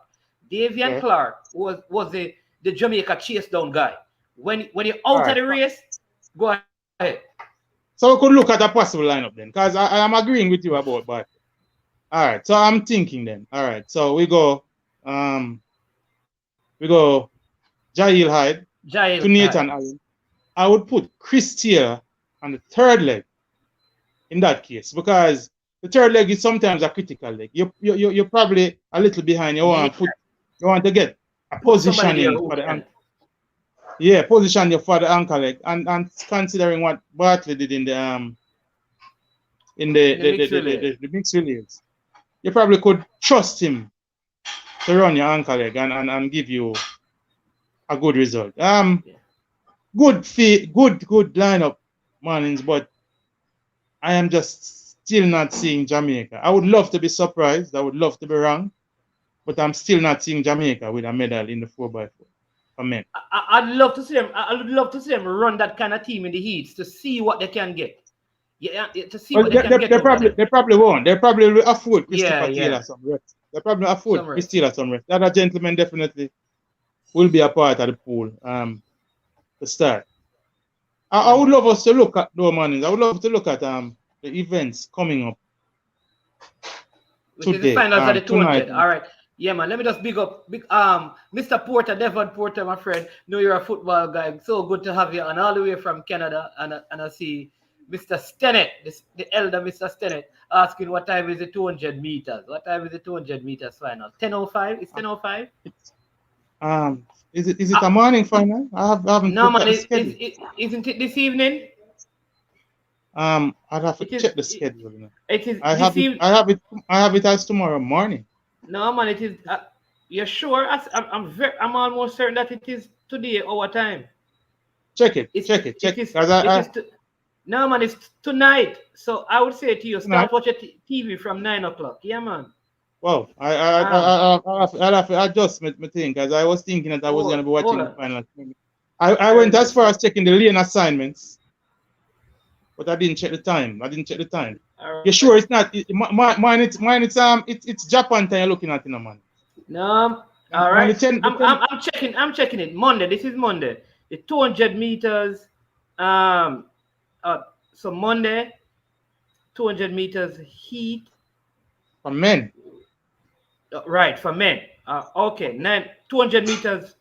Davian Clark was the Jamaica chase down guy. When you're out of the race, go ahead. So we could look at a possible lineup then, because I am agreeing with you about that. All right, so I'm thinking then. All right, so we go Jail Hyde to Nathan Allen. I would put Chris Taylor on the third leg in that case, because the third leg is sometimes a critical leg. You're probably a little behind. You want to get a positioning for the ankle. Yeah, position you for the ankle leg, and considering what Bartley did in the mixed relays. you probably could trust him to run your ankle leg and give you a good result. Good lineup, Marlins, but I am just still not seeing Jamaica. I would love to be surprised. I would love to be wrong, but I'm still not seeing Jamaica with a medal in the 4x4 for men. I'd love to see them. I'd love to see them run that kind of team in the heats to see what they can get. Yeah, to see what they can get. They probably won't. They probably will afford Christopher Taylor some rest. They probably afford Chris Taylor some rest. That gentleman definitely will be a part of the pool to start. I would love us to look at though, Marlins. I would love to look at the events coming up today. The finals of the 200. All right. Yeah, man. Let me just big up Mr. Porter, Devon Porter, my friend. Know you're a football guy. So good to have you on all the way from Canada. And I see Mr. Stennett, the elder Mr. Stennett, asking what time is the 200 meters? What time is the 200 meters final? 10:05? It's 10:05? Is it a morning final? I haven't. No, man. Isn't it this evening? I'd have to check the schedule. It is. I have it as tomorrow morning. No, man. It is. You're sure? I'm almost certain that it is today our time. Check it. Check it. No, man. It's tonight. So I would say to you, start watching TV from 9 o'clock. Yeah, man. Well, I'll have to adjust my thing because I was thinking that I was going to be watching the final. I went as far as checking the lane assignments, but I didn't check the time. Right. You sure it's not? Mine it's Japan time you're looking at, man. No, all right. I'm checking it. Monday. This is Monday. The 200 meters. So Monday, 200 meters heat. For men. Right, for men. Okay, 200 meters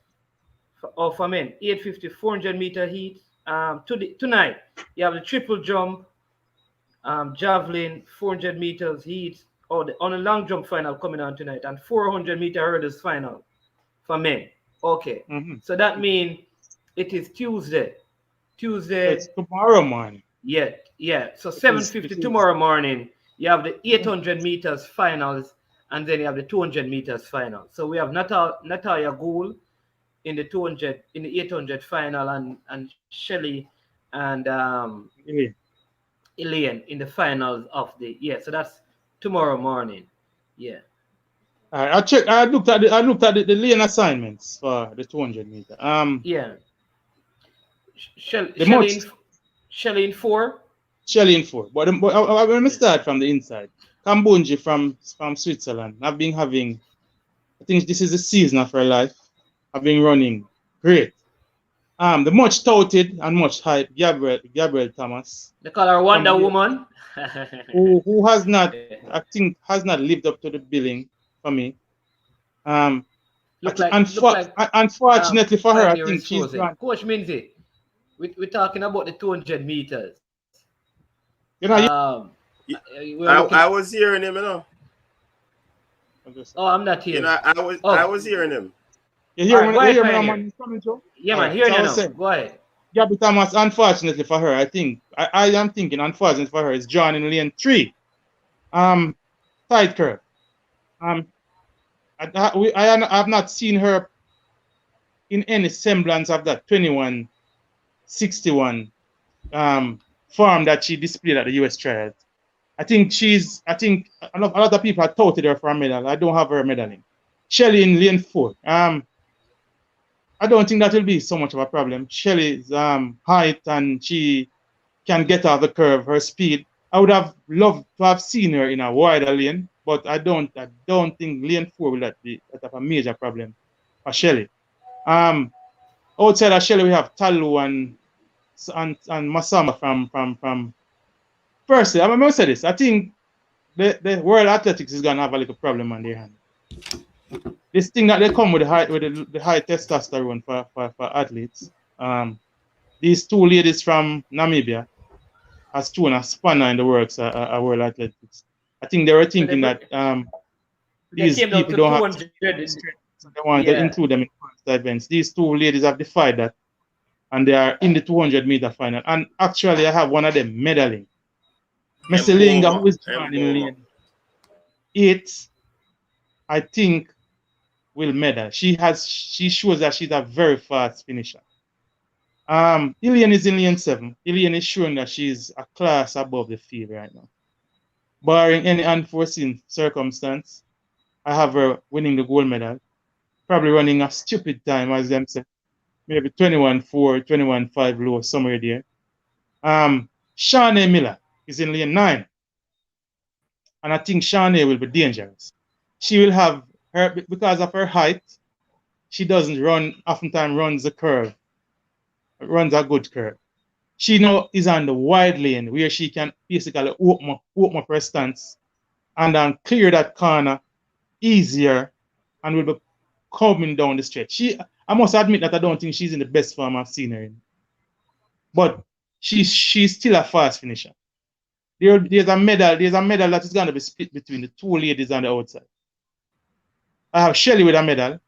for men. 850, 400 meter heat. Tonight, you have the triple jump, javelin, 400 meters heat, on a long jump final coming on tonight, and 400 meter hurdles final for men. Okay, So that means it is Tuesday. It's tomorrow morning. Yeah. So 7:50 tomorrow morning, you have the 800 meters finals, and then you have the 200 meters final. So we have Natalia Gould in the 200, in the 800 final, and Shelley and Elaine in the finals of the So that's tomorrow morning. Yeah. I looked at the lane assignments for the 200 meter. Yeah. Shelley in 4. Shelley in 4. But let me start from the inside. Kambunji from Switzerland. I've been having, I think this is the season of her life. I've been running great. The much touted and much hyped Gabriel Thomas. They call her Wonder Woman. who has not, I think, has not lived up to the billing for me. Unfortunately for her, I think she's gone. Coach Minzy, we're talking about the 200 meters. You know, I was hearing him, you know. Oh, I'm not hearing. You know, I was hearing him. You hear me? Yeah, man, hearing you now. Go ahead. Gabby Thomas, unfortunately for her, I am thinking, unfortunately for her, is John in lane 3. Tight curve. I have not seen her in any semblance of that 21-61 form that she displayed at the US trials. I think a lot of people have touted her for a medal. I don't have her medaling. Shelley in lane 4. I don't think that will be so much of a problem. Shelley's height, and she can get off the curve, her speed. I would have loved to have seen her in a wider lane, but I don't think lane 4 will be a major problem for Shelley. Outside of Shelley, we have Talu and Masama from firstly, I'm going to say this. I think the World Athletics is going to have a little problem on their hand. This thing that they come with the high testosterone for athletes. These two ladies from Namibia has thrown a spanner in the works at World Athletics. I think they were thinking that these people don't have so they want to include them in first events. These two ladies have defied that, and they are in the 200 meter final. And actually, I have one of them medaling. Messi Linga, who is in lane. 8, I think, will medal. She shows that she's a very fast finisher. Ilian is in lane 7. Ilian is showing that she's a class above the field right now. Barring any unforeseen circumstance, I have her winning the gold medal. Probably running a stupid time, as them say. Maybe 21-4, 21-5 low, somewhere there. Shawnee Miller is in lane 9. And I think Shawnee will be dangerous. She will have her, because of her height, she doesn't run, oftentimes runs a curve, runs a good curve. She now is on the wide lane where she can basically open up her stance and clear that corner easier and will be coming down the stretch. I must admit that I don't think she's in the best form I've seen her in. But she's still a fast finisher. There's a medal that is going to be split between the 2 ladies on the outside. I have Shelley with a medal.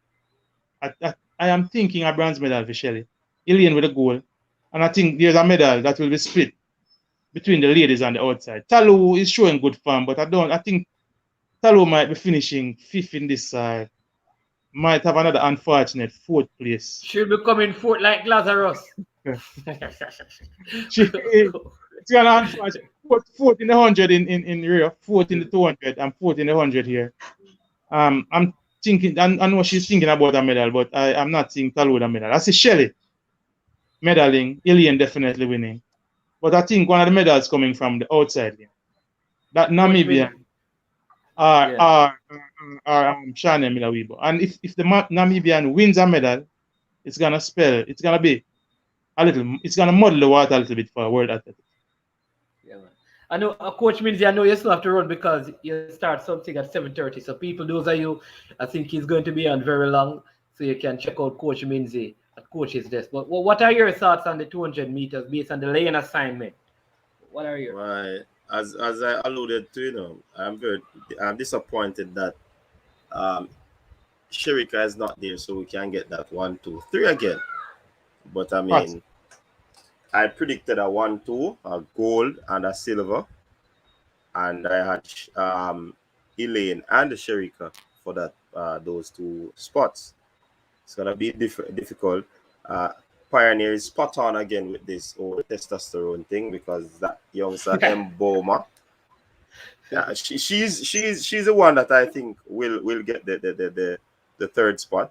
I am thinking a bronze medal for Shelley. Ilian with a gold. And I think there's a medal that will be split between the ladies on the outside. Talu is showing good form, but I think Talu might be finishing 5th in this side. Might have another unfortunate 4th place. She'll be coming 4th like Lazarus. She's gonna unfortunate 4th in the 100 in Rio, 4th in the 200, and 4th in the 100 here. I'm thinking, I know she's thinking about a medal, but I'm not seeing Talu with a medal. I see Shelley medaling, Ilian definitely winning. But I think one of the medals coming from the outside here. That Namibian are Shania Miller-Weibo. And if the Namibian wins a medal, it's gonna be it's gonna muddle the water a little bit for world athletics. Yeah, man. I know, Coach Minzy, I know you still have to run because you start something at 7:30. So people, those of you, I think he's going to be on very long, so you can check out Coach Minzy at Coach's desk. But what are your thoughts on the 200 meters based on the lane assignment? What are your Right. As I alluded to, I'm disappointed that Sherika is not there, so we can get that 1, 2, 3 again. But I mean, I predicted a 1, 2, a gold and a silver, and I had Elaine and Sherika for that those 2 spots. It's gonna be difficult. Pioneer is spot on again with this whole testosterone thing because that youngster Mboma, she's the one that I think will get the 3rd spot.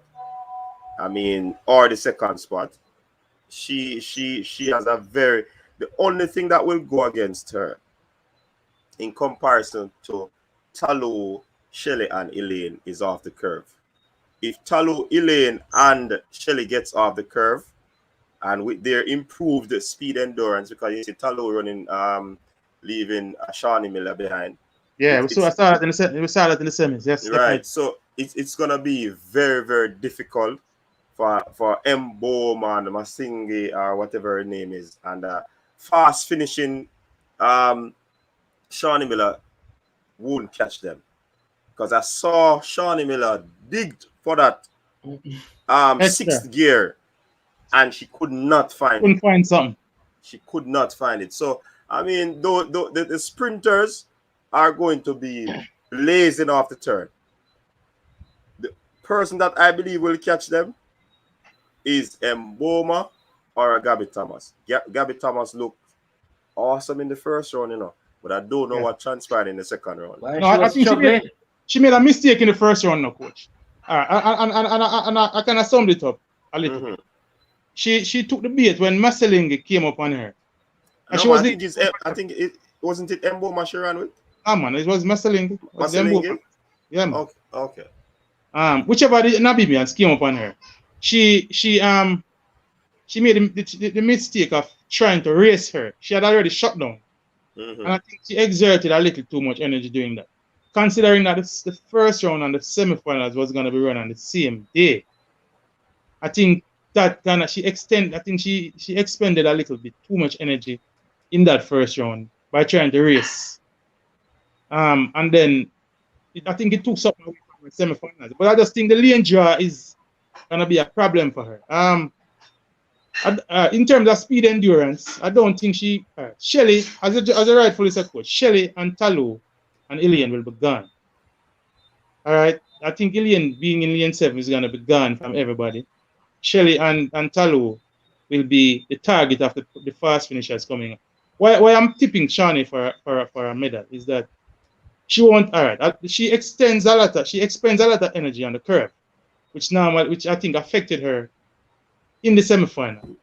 I mean, or the 2nd spot. She has the only thing that will go against her in comparison to Talu, Shelley, and Elaine is off the curve. If Talu, Elaine, and Shelley gets off the curve, and with their improved speed endurance, because you see Talu running, leaving Shawnee Miller behind. Yeah, we saw that in the semis. Yes, right. Definitely. So it's gonna be very, very difficult for Mboma and Masingi or whatever her name is, and fast finishing Shawnee Miller won't catch them, because I saw Shawnee Miller digged for that 6th gear, and she could not find Couldn't find something. She could not find it. So I mean, the sprinters are going to be blazing off the turn. The person that I believe will catch them is Mboma or Gabby Thomas. Gabby Thomas looked awesome in the 1st round, but I don't know what transpired in the 2nd round. No, I think she made a mistake in the 1st round, no, Coach. And I kind of summed it up a little. Mm-hmm. She took the bait when Maselingi came up on her. And no, I think it wasn't it Mboma she ran with? Man, it was Maselingi. Maselingi? Yeah, man. Okay. Whichever the Namibians came up on her, she made the mistake of trying to race her. She had already shut down. Mm-hmm. And I think she exerted a little too much energy doing that. Considering that the 1st round and the semifinals was going to be run on the same day, I think that kind of she expended a little bit too much energy in that 1st round by trying to race. And then I think it took something away from the semifinals. But I just think the lane draw is going to be a problem for her. In terms of speed endurance, I don't think Shelley, as a rightfully said coach, Shelley and Talu and Ilian will be gone. All right. I think Ilian being in lane 7 is going to be gone from everybody. Shelley and Talu will be the target of the fast finishers coming up. Why I'm tipping Shawnee for a medal is that she won't. All right. She expends a lot of energy on the curve, which I think affected her in the semifinal.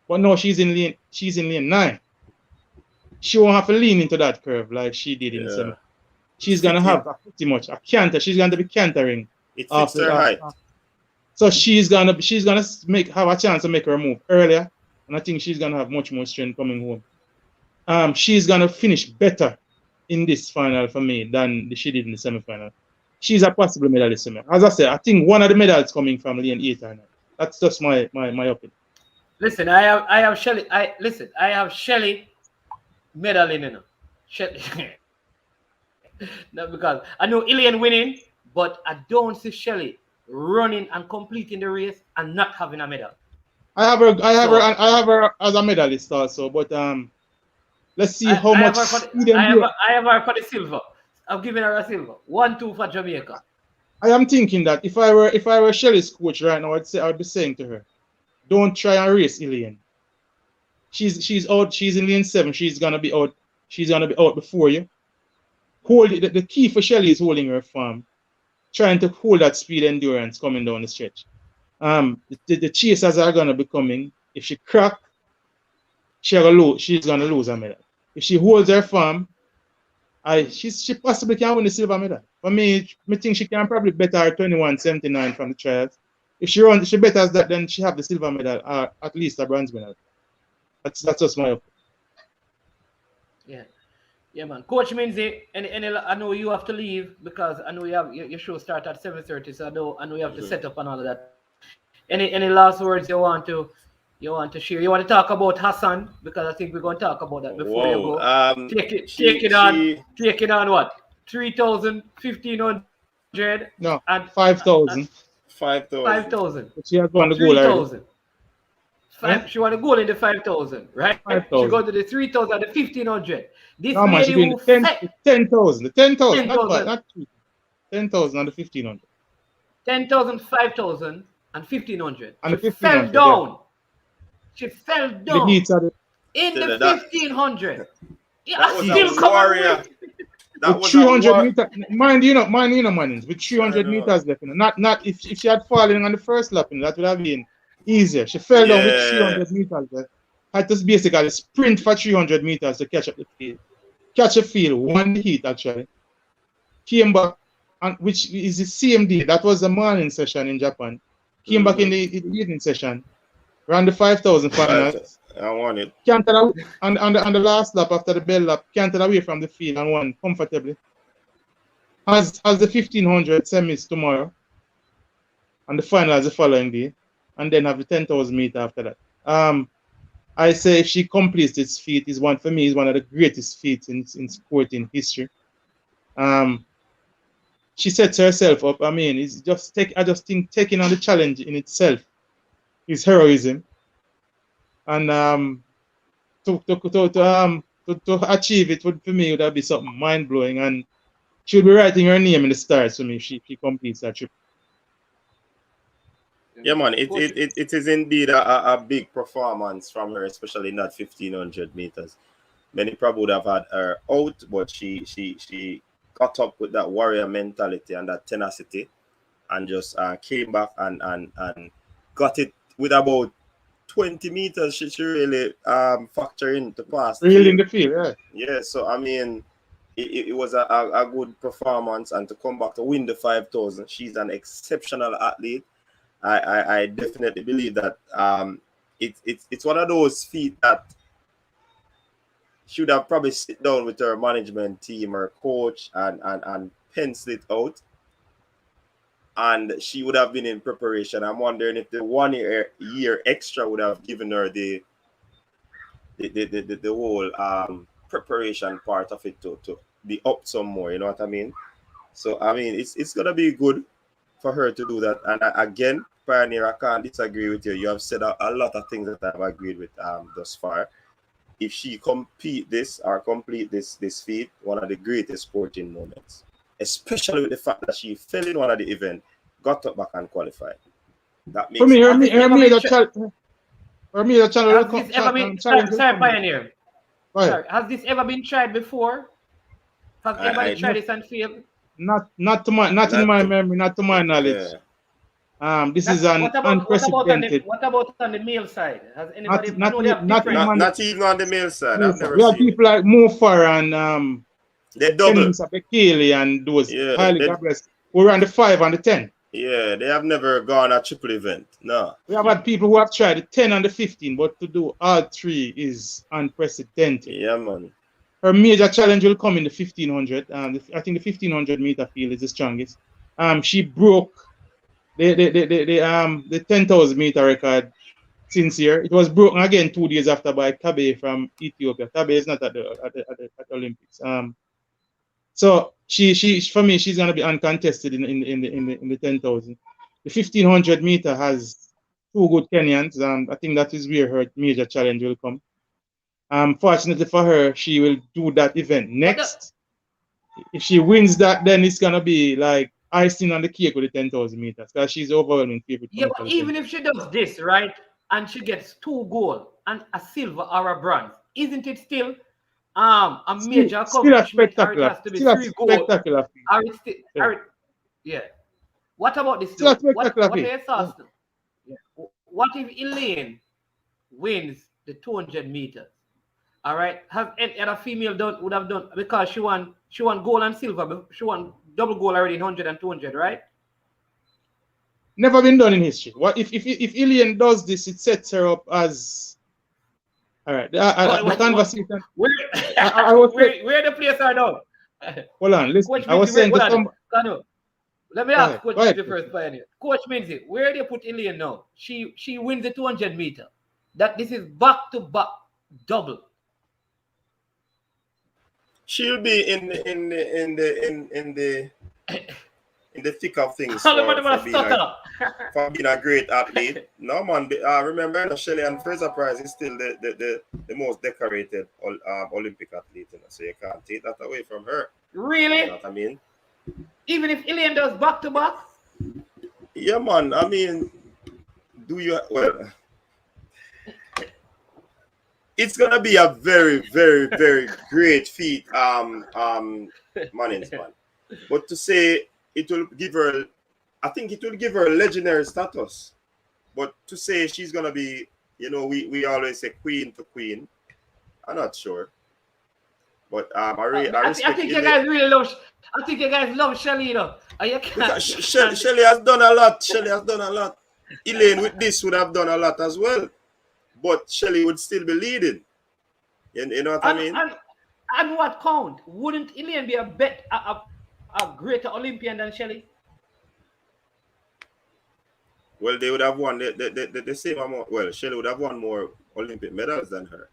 But no, she's in lane 9. She won't have to lean into that curve like she did in the Yeah. semifinal. It's She's gonna fitting. have pretty much a canter. She's gonna be cantering It fits after. her height. So she's gonna have a chance to make her move earlier, and I think she's gonna have much more strength coming home. She's gonna finish better in this final for me than she did in the semifinal. She's a possible medalist. As I said, I think one of the medals coming from lane 8 or 9. That's just my opinion. Listen, I have Shelly. I have Shelly medaling, you know. Shelly. No, because I know Ilian winning, but I don't see Shelly running and completing the race and not having a medal. I have her as a medalist also, but let's see how I have much her for speed the, and gear. I have her for the silver. I'm giving her a silver. 1-2 for Jamaica. I am thinking that if I were Shelley's coach right now, I'd be saying to her, don't try and race Ilian. She's out. She's in lane 7. She's gonna be out. She's gonna be out before you. Hold it. The key for Shelley is holding her form, trying to hold that speed endurance coming down the stretch. The chasers are gonna be coming. If she crack, she's gonna lose a medal. If she holds her form, she possibly can win the silver medal. For me, I think she can probably better her 21.79 from the trials. If she betters that, then she have the silver medal or at least a bronze medal. That's just my opinion. Yeah. Yeah, man. Coach Minzy, I know you have to leave because I know you have your show start at 7:30, so I know you have to set up and all of that. Any last words you want to share? You want to talk about Hassan because I think we're going to talk about that before you Whoa. go. Take it on what? 3,000, 1,500, No, and 5,000. 5,000. 5,000, But she has won the goal already. 3,000. Yeah? She want to go in the 5,000, right? She 5,000. go to the 3,000, the 1,500. This No, man, lady she's doing who the 10,000. The 10,000, not 10,000. 10,000 and the 1,500. 10,000, 5,000, and 1,500. And the She fell 1,500, down. yeah. She fell The down heats are in the That 1,500. Yeah, that I was still a come warrior. and win. That with was 300 a war. meters. Mind you, Mannings, with 300 meters left. Not if she had fallen on the first lap, that would have been easier. She fell down with Yeah. 300 meters left. Had to basically sprint for 300 meters to catch up the field. Catch a field, won the heat actually. Came back, and which is the same day. That was the morning session in Japan. Came back in the evening session. Ran the 5,000 finals. I won it. Canted on the last lap after the bell lap, canted away from the field and won comfortably. Has the 1,500 semis tomorrow, and the finals the following day, and then have the 10,000 meter after that. I say if she completes this feat, is one of the greatest feats in sporting history. She sets herself up. I mean, I just think taking on the challenge in itself is heroism, and to achieve it for me would be something mind blowing, and she would be writing her name in the stars for me if she completes that trip. Yeah, man, it is indeed a big performance from her, especially in that 1,500 meters. Many probably would have had her out, but she got up with that warrior mentality and that tenacity, and just came back and got it with about 20 meters. She really factor in to pass. Really in the field, yeah. Yeah, so I mean, it was a good performance, and to come back to win the 5,000, she's an exceptional athlete. I definitely believe that it's one of those feats that should have probably sit down with her management team, her coach, and pencil it out. And she would have been in preparation. I'm wondering if the 1 year extra would have given her the whole preparation part of it to be up some more. You know what I mean? So I mean, it's gonna be good for her to do that. And again, Pioneer, I can't disagree with you. You have said a lot of things that I've agreed with thus far. If she complete this feat, one of the greatest sporting moments. especially with the fact that she fell in one of the event, got up back and qualified. That makes For me, Has this ever been the tri- challenge. For me, the has this ever been challenge will sorry, come. Pioneer? Go ahead. Sorry, has this ever been tried before? Has anybody I tried this and failed? Not in my not to, memory, not to my knowledge. This is an unprecedented. What about on the male side? Has anybody? I Not know they have not different. not even on the male side. I've never we have seen it. people like Mofar and They double. Dennis Abekele and those Yeah, highly gabless who were on the 5 and the 10. yeah, they have never gone a triple event. No. We have had people who have tried the 10 and the 15, but to do all three is unprecedented. Yeah, man. Her major challenge will come in the 1500. I think the 1500 meter field is the strongest. She broke the 10,000 meter record since here. It was broken again 2 days after by Tabe from Ethiopia. Tabe is not at the Olympics. So she for me she's gonna be uncontested in the 10,000. The 1500 meter has 2 good Kenyans. I think that is where her major challenge will come. Fortunately for her, she will do that event next. If she wins that, then it's gonna be like icing on the cake with the 10,000 meters because she's overwhelming favorite. Yeah, but even if she does this, right, and she gets 2 gold and a silver or a bronze, isn't it still a major accomplishment? Or it has to be 3 gold. Spectacular. Yeah. What about this? Still a What spectacular are your thoughts? Yeah. What if Elaine wins the 200 meters? All right. Have any other female would have done because she won gold and silver, but she won double gold already in 100 and 200, right? Never been done in history. What if Elaine does this? It sets her up as all right. The conversation. Where the players are now? Hold on, listen. Coach I was saying to some. Let me ask Coach Minzy first, Pioneer. Coach Minzy, where do you put Elaine now? She wins the 200 meter. This is back to back double. She'll be in the thick of things for being a great athlete. No man, remember Shelley and Fraser Price is still the most decorated Olympic athlete, so you can't take that away from her. Really? You know what I mean? Even if Elaine does back to back? Yeah, man. I mean, it's gonna be a very, very, very great feat, Mannings, man. But to say it will give her, I think it will give her legendary status. But to say she's gonna be, we always say queen to queen. I'm not sure. But I think you guys really love. I think you guys love Shelly, Shelly has done a lot. Elaine with this would have done a lot as well. But Shelly would still be leading. You know what I mean? And what count? Wouldn't Elaine be a greater Olympian than Shelly? Well, they would have won the same amount. Well, Shelly would have won more Olympic medals than her.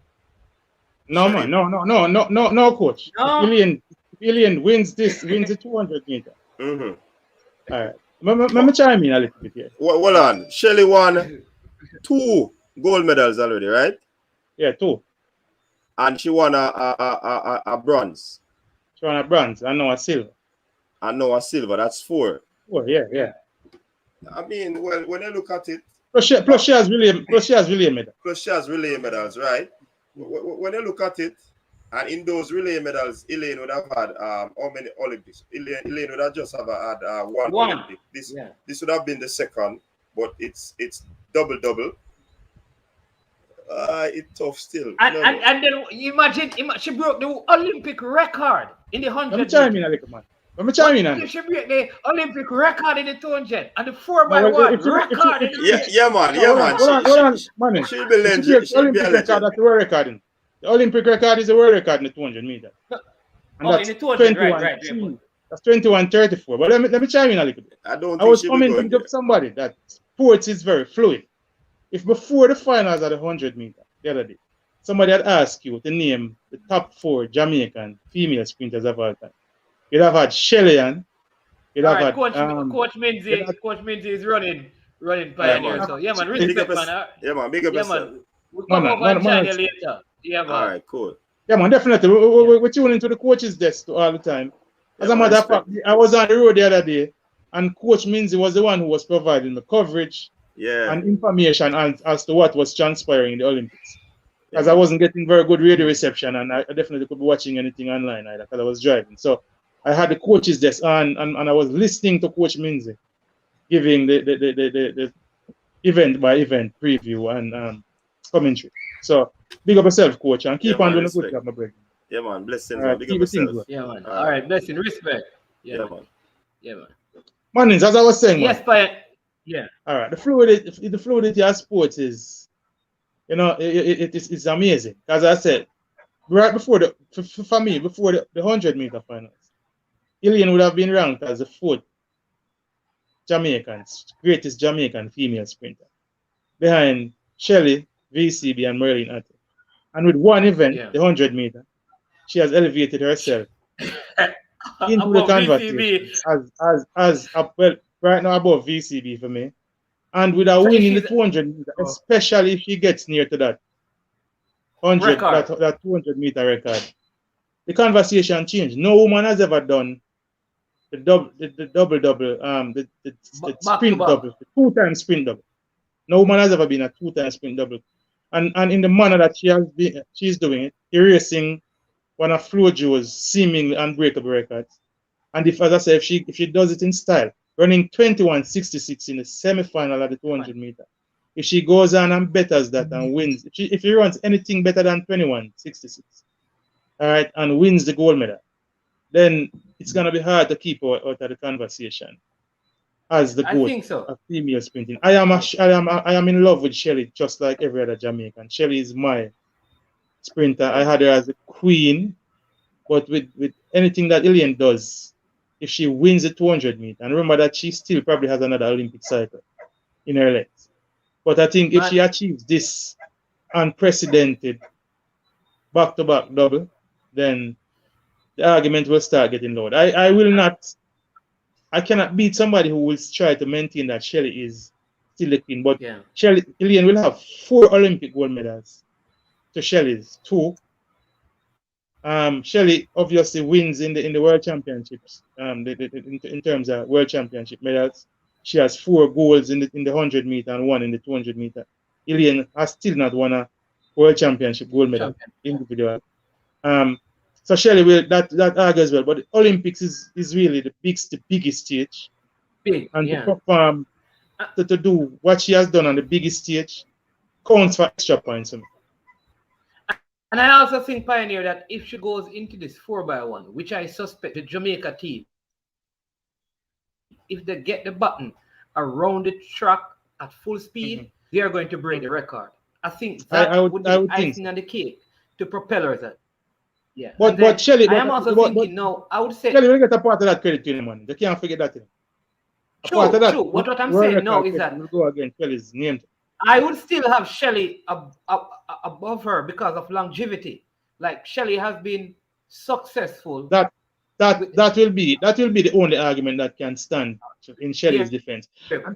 No, Shelly. No, coach. No. If Elaine wins the 200 meter. Mm-hmm. All right. Let me chime in a little bit here. Hold on. Shelly won 2 gold medals already, right? Yeah, 2. And she won a bronze. She won a bronze and now a silver. That's 4. 4, yeah. I mean, well, when I look at it, plus she has relay medals. Plus she has relay medals, right? When I look at it, and in those relay medals, Elaine would have had how many Olympics? Elaine would have just had one Olympic. This would have been the second, but it's double. It's tough still. And then imagine she broke the Olympic record in the 100. Let me chime in a little, man. She broke the Olympic record in the 200 and the 4x1 record in the Yeah, man. Hold on, man. She'll be legend. Olympic record, that's the world record. The Olympic record is the world record in the 200 meters. And that's in the 200, right. That's 21:34. But let me chime in a little bit. I was commenting to somebody that sports is very fluid. If before the finals of the 100 meter the other day, somebody had asked you to name the top 4 Jamaican female sprinters of all time, you'd have had Shelly-Ann. You'd have had Coach Minzy is running Pioneer. So yeah, man, respect, man. Yeah, man, big up yourself. We'll come over and join you later. Yeah, man. All right, cool. Yeah, man, definitely. We're tuning into the coach's desk all the time. Yeah, As a man, matter of respect. fact, I was on the road the other day, and Coach Minzy was the one who was providing the coverage Yeah, and information as to what was transpiring in the Olympics. yeah, As I man. wasn't getting very good radio reception, and I definitely could be watching anything online either because I was driving. So I had the coaches desk on, and I was listening to Coach Minzy giving the event by event preview and commentary. So big up yourself, coach, and Yeah, keep on man, doing a good respect. job, my brother. Yeah, man, All blessings, man. right, Big up keep the things yourself. going. Yeah, man. All All right. right, blessing, respect. Yeah, Yeah, man. man. Yeah, man. Manins, as I was saying, man. Yes, but yeah. All right, the fluidity of sports is, it's amazing. As I said, right before for me, before the 100-meter finals, Ilian would have been ranked as the fourth greatest Jamaican female sprinter, behind Shelley, VCB, and Merlin Atte. And with one event, Yeah. the 100-meter, she has elevated herself into the About conversation VCB. well, right now above VCB for me. And with a So win if in the she's 200-meter, especially if she gets near to that record. that 200-meter record, the conversation changed. No woman has ever done the double, the Back to sprint back. double, the two-time sprint double. No woman has ever been a two-time sprint double. And in the manner that she's doing it, erasing one of Flo Jo's seemingly unbreakable records. And if, as I said, if she does it in style, running 21.66 in the semi-final at the 200-meter, if she goes on and betters that and wins, if she runs anything better than 21.66, all right, and wins the gold medal, then it's gonna be hard to keep her out of the conversation as the I GOAT think so. of female sprinting. I am in love with Shelley, just like every other Jamaican. Shelley is my sprinter. I had her as a queen, but with anything that Ilian does, if she wins the 200-meter, and remember that she still probably has another Olympic cycle in her legs. But I think if she achieves this unprecedented back-to-back double, then the argument will start getting loud. I cannot beat somebody who will try to maintain that Shelley is still the queen. But Yeah. Ilian will have 4 Olympic gold medals to Shelley's 2. Shelley obviously wins in the World Championships. In terms of World Championship medals, she has 4 golds in the 100-meter and 1 in the 200-meter. Ilian has still not won a World Championship gold medal individual. So Shelley will that argues well, but the Olympics is really the biggest stage. Big, And yeah. to perform, to do what she has done on the biggest stage counts for extra points for me. And I also think, Pioneer, that if she goes into this 4x1, which I suspect the Jamaica team, if they get the button around the track at full speed, they are going to break the record. I think that would be the icing on the cake to propel her that. Yeah. But Shelley, I am also thinking now, I would say Shelley will get a part of that credit to the man. They can't forget that. True. What I'm saying now is that we'll go against Shelley's name. I would still have Shelley above her because of longevity. Like Shelley has been successful. That will be the only argument that can stand in Shelley's defense.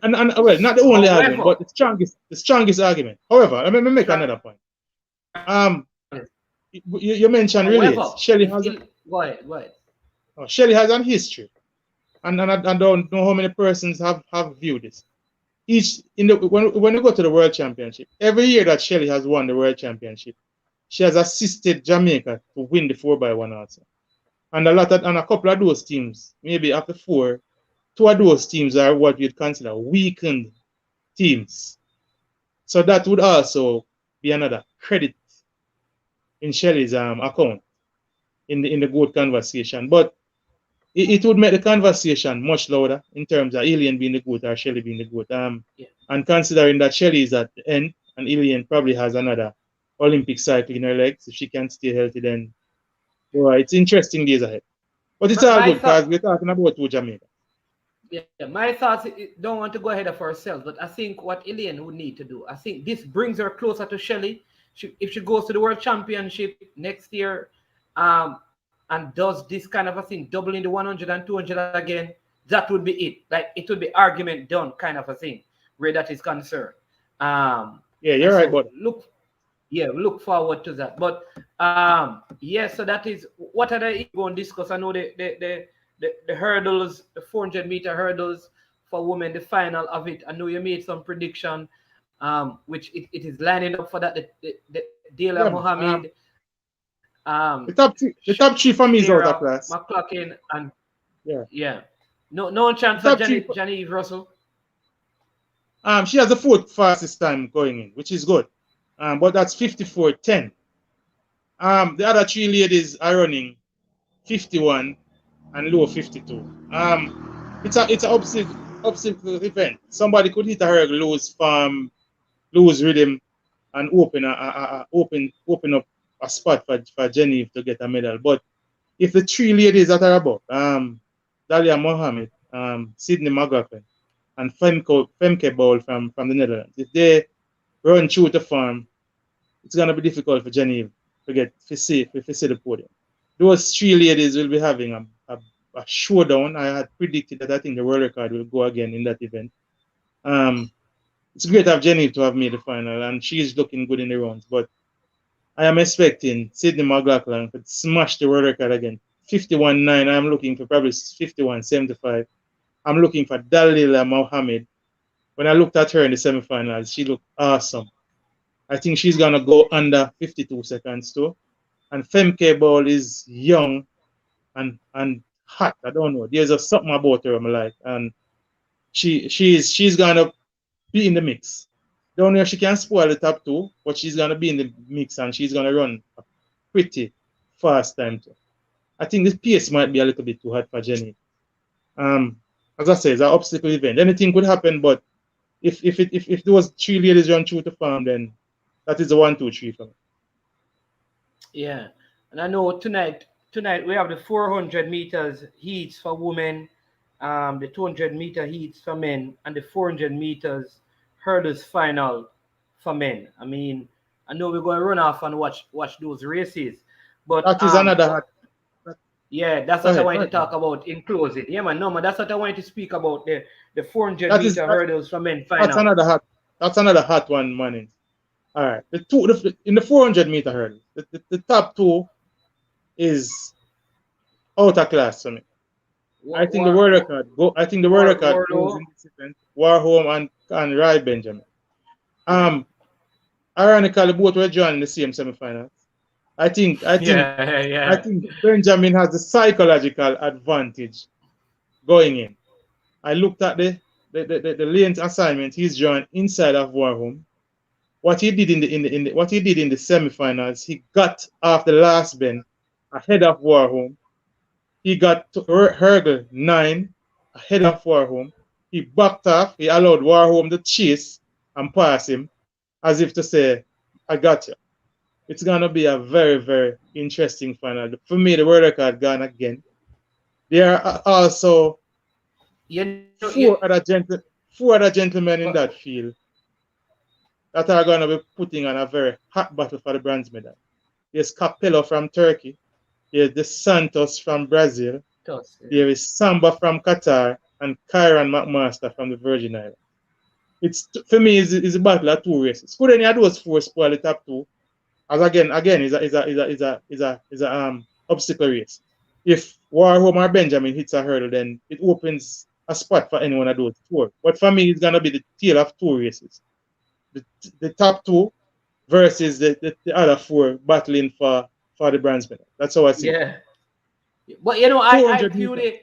And well, not the only argument, but the strongest argument. However, let me make another point. You mentioned relays. Shelley has go ahead. Shelley has an history, and I don't know how many persons have viewed this. When you go to the World Championship, every year that Shelley has won the World Championship, she has assisted Jamaica to win the 4x1 also. And a couple of those teams, maybe after 4, 2 of those teams are what you'd consider weakened teams. So that would also be another credit in Shelley's account in the GOAT conversation. But it would make the conversation much louder in terms of Ilian being the GOAT or Shelley being the GOAT. And considering that Shelley is at the end and Ilian probably has another Olympic cycle in her legs, if she can stay healthy, then it's interesting days ahead. But it's all good because we're talking about 2 Jamaica. Yeah, my thoughts, don't want to go ahead of ourselves, but I think what Ilian would need to do, I think this brings her closer to Shelley. If she goes to the World Championship next year, and does this kind of a thing, doubling the 100 and 200 again, that would be it. Like, it would be argument done kind of a thing, where that is concerned. Yeah, you're right, but look forward to that. But so that is what are they going to discuss? I know the the hurdles, the 400-meter hurdles for women, the final of it. I know you made some prediction, which it is lining up for that. The Dela Yeah, Mohammed, the top three for me is out of Shakira, class. McCloughan, and Yeah. yeah. No chance The for top three. Genevieve Russell. She has the fourth fastest time going in, which is good. But that's 54:10. The other three ladies are running 51 and low 52. It's an obstacle event. Somebody could hit a hurdle, lose form, lose rhythm, and open up a spot for Genevieve to get a medal. But if the three ladies that are above, Dalia Mohammed, Sydney McLaughlin, and Femke Bol from the Netherlands, if they run through the farm, it's gonna be difficult for Genevieve to see the podium. Those three ladies will be having a showdown. I had predicted that I think the world record will go again in that event. It's great to have Genevieve to have made the final, and she's looking good in the rounds. But I am expecting Sydney McLaughlin to smash the world record again. 51.9. I'm looking for probably 51.75. I'm looking for Dalila Mohammed. When I looked at her in the semifinals, she looked awesome. I think she's gonna go under 52 seconds too. And Femke Ball is young and hot. I don't know. There's a something about her I'm like, and she's gonna be in the mix. Don't know if she can spoil the top two, but she's gonna be in the mix and she's gonna run a pretty fast time too. I think the pace might be a little bit too hot for Jenny. As I say, it's an obstacle event. Anything could happen, but if those three ladies run through the farm, then that is the 1, 2, 3 for me. Yeah, and I know tonight we have the 400 meters heats for women, the 200-meter heats for men, and the 400 meters hurdles final for men. I mean, I know we're going to run off and watch those races, but that is another hot. Yeah, that's what I wanted to talk about in closing. Yeah, man, no, man, that's what I wanted to speak about, the 400-meter hurdles for men final. That's another hot one, man. All right, in the 400-meter hurdle, the top two is out of class for me. I think the world record goes in this event. Warholm and Rai Benjamin. Ironically, both were joined in the same semifinals. I think Benjamin has the psychological advantage going in. I looked at the Lynch assignment. He's joined inside of Warholm. What he did in the semifinals, he got off the last bend ahead of Warholm. He got to hurdle 9 ahead of Warholm. He backed off. He allowed Warholm to chase and pass him, as if to say, "I got you." It's gonna be a very, very interesting final. For me, the world record gone again. There are also four other gentlemen in that field that are going to be putting on a very hot battle for the bronze medal. There's Capello from Turkey. There's the Santos from Brazil. There is Samba from Qatar and Kyron McMaster from the Virgin Islands. For me, it's a battle of two races. Could any of those four spoil the top two? As again, is a obstacle race. If Warholm or Benjamin hits a hurdle, then it opens a spot for any one of those four. But for me, it's gonna be the tale of two races. The top two versus the other four battling for the bronze medal. That's how I see it. But you know, I view the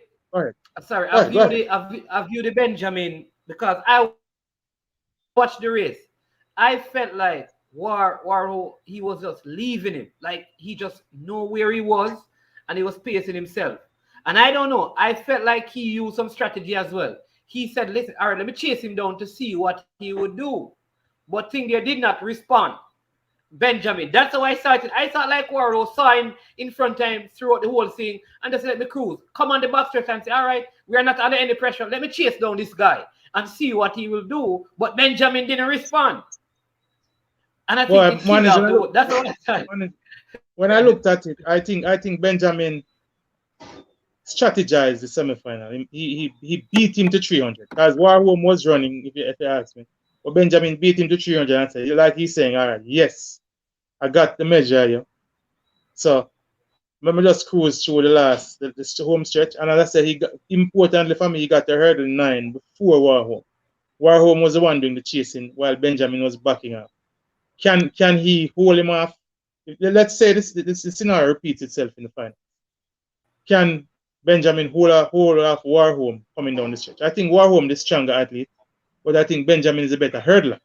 I view the Benjamin because I watched the race. I felt like Warholm, he was just leaving him. Like he just know where he was and he was pacing himself. And I don't know, I felt like he used some strategy as well. He said, listen, all right, let me chase him down to see what he would do. But Tindia did not respond. Benjamin, that's how I started. I thought like Warholm saw him in front of him throughout the whole thing and just let me cruise. Come on the backstretch and say, all right, we are not under any pressure. Let me chase down this guy and see what he will do. But Benjamin didn't respond. And I think that's what I thought. When I looked at it, I think Benjamin strategized the semifinal. He beat him to 300 because Warholm was running, if you ask me. But Benjamin beat him to 300 and said, like he's saying, all right, yes, I got the measure here. So Let me just cruise through the home stretch. And as I said, importantly for me, he got the hurdle 9 before Warholm. Warholm was the one doing the chasing while Benjamin was backing up. Can he hold him off? Let's say this scenario repeats itself in the final. Can Benjamin hold off Warholm coming down the stretch? I think Warholm is the stronger athlete, but I think Benjamin is a better hurdler.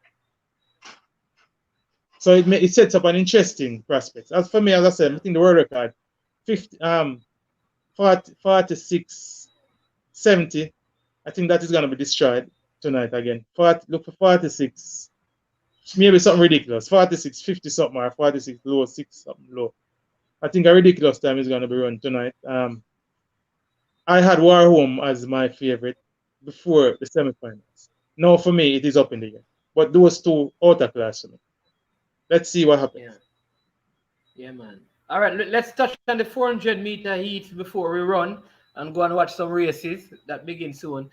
So it sets up an interesting prospect. As for me, as I said, I think the world record 46 70. I think that is going to be destroyed tonight again. Look for 46. Maybe something ridiculous. 46 50 something or 46 low 6 something low. I think a ridiculous time is going to be run tonight. I had Warholm as my favorite before the semifinals. Now for me, it is up in the air. But those two out of class for me. Let's see what happens. Yeah, man. All right, let's touch on the 400-meter heat before we run and go and watch some races that begin soon.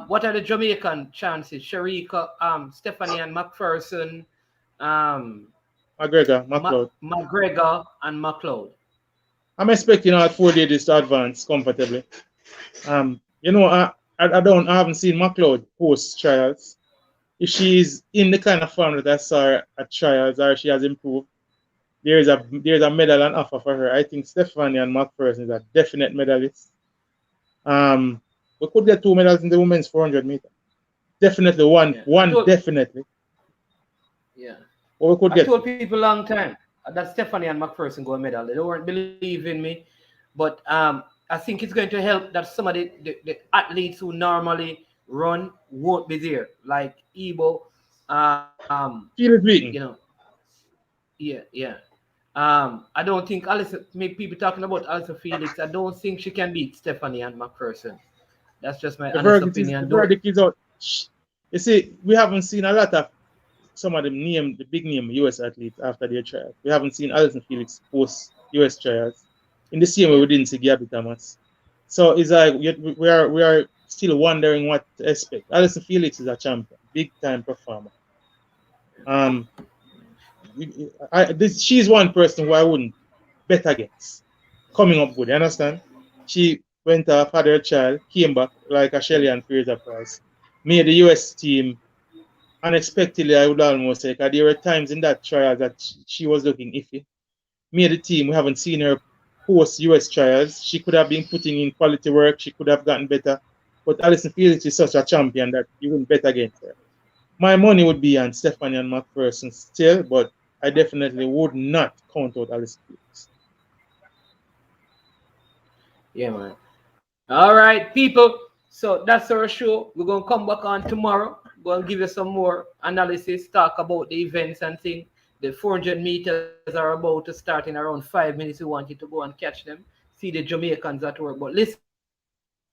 What are the Jamaican chances? Sharika, Stephanie and McPherson, McGregor, McLeod. McGregor and McLeod. I'm expecting all 4 ladies to advance comfortably. You know, I haven't seen McLeod post trials. If she's in the kind of form that I saw her at trials or she has improved, there's a medal on offer for her. I think Stephanie and McPherson is a definite medalist. We could get 2 medals in the women's 400 meter. Definitely one definitely. Yeah. Well, we could I told people a long time that Stephanie and McPherson go a medal. They don't believe in me, but I think it's going to help that some of the athletes who normally run won't be there, like Ebo. You know, yeah. I don't think Alison. Maybe people talking about Alison Felix. I don't think she can beat Stephanie and McPherson. That's just my honest opinion. The verdict is out. You see, we haven't seen a lot of some of the big name US athletes after their trials. We haven't seen Alison Felix post US trials. In the same way we didn't see Gabby Thomas. So it's like we are still wondering what to expect. Alison Felix is a champion, big time performer. She's one person who I wouldn't bet against. Coming up good, you understand? She went off, had her child, came back like a Shelly and Fraser Price, made the US team unexpectedly, I would almost say, because there were times in that trial that she was looking iffy. Made the team, we haven't seen her post US trials. She could have been putting in quality work, she could have gotten better. But Alison Felix is such a champion that you wouldn't bet against her. My money would be on Stephanie and McPherson still, but I definitely would not count out Alison Felix. Yeah, man. All right, people. So that's our show. We're going to come back on tomorrow. Going to give you some more analysis, talk about the events and things. The 400 meters are about to start in around 5 minutes. We want you to go and catch them. See the Jamaicans at work. But listen,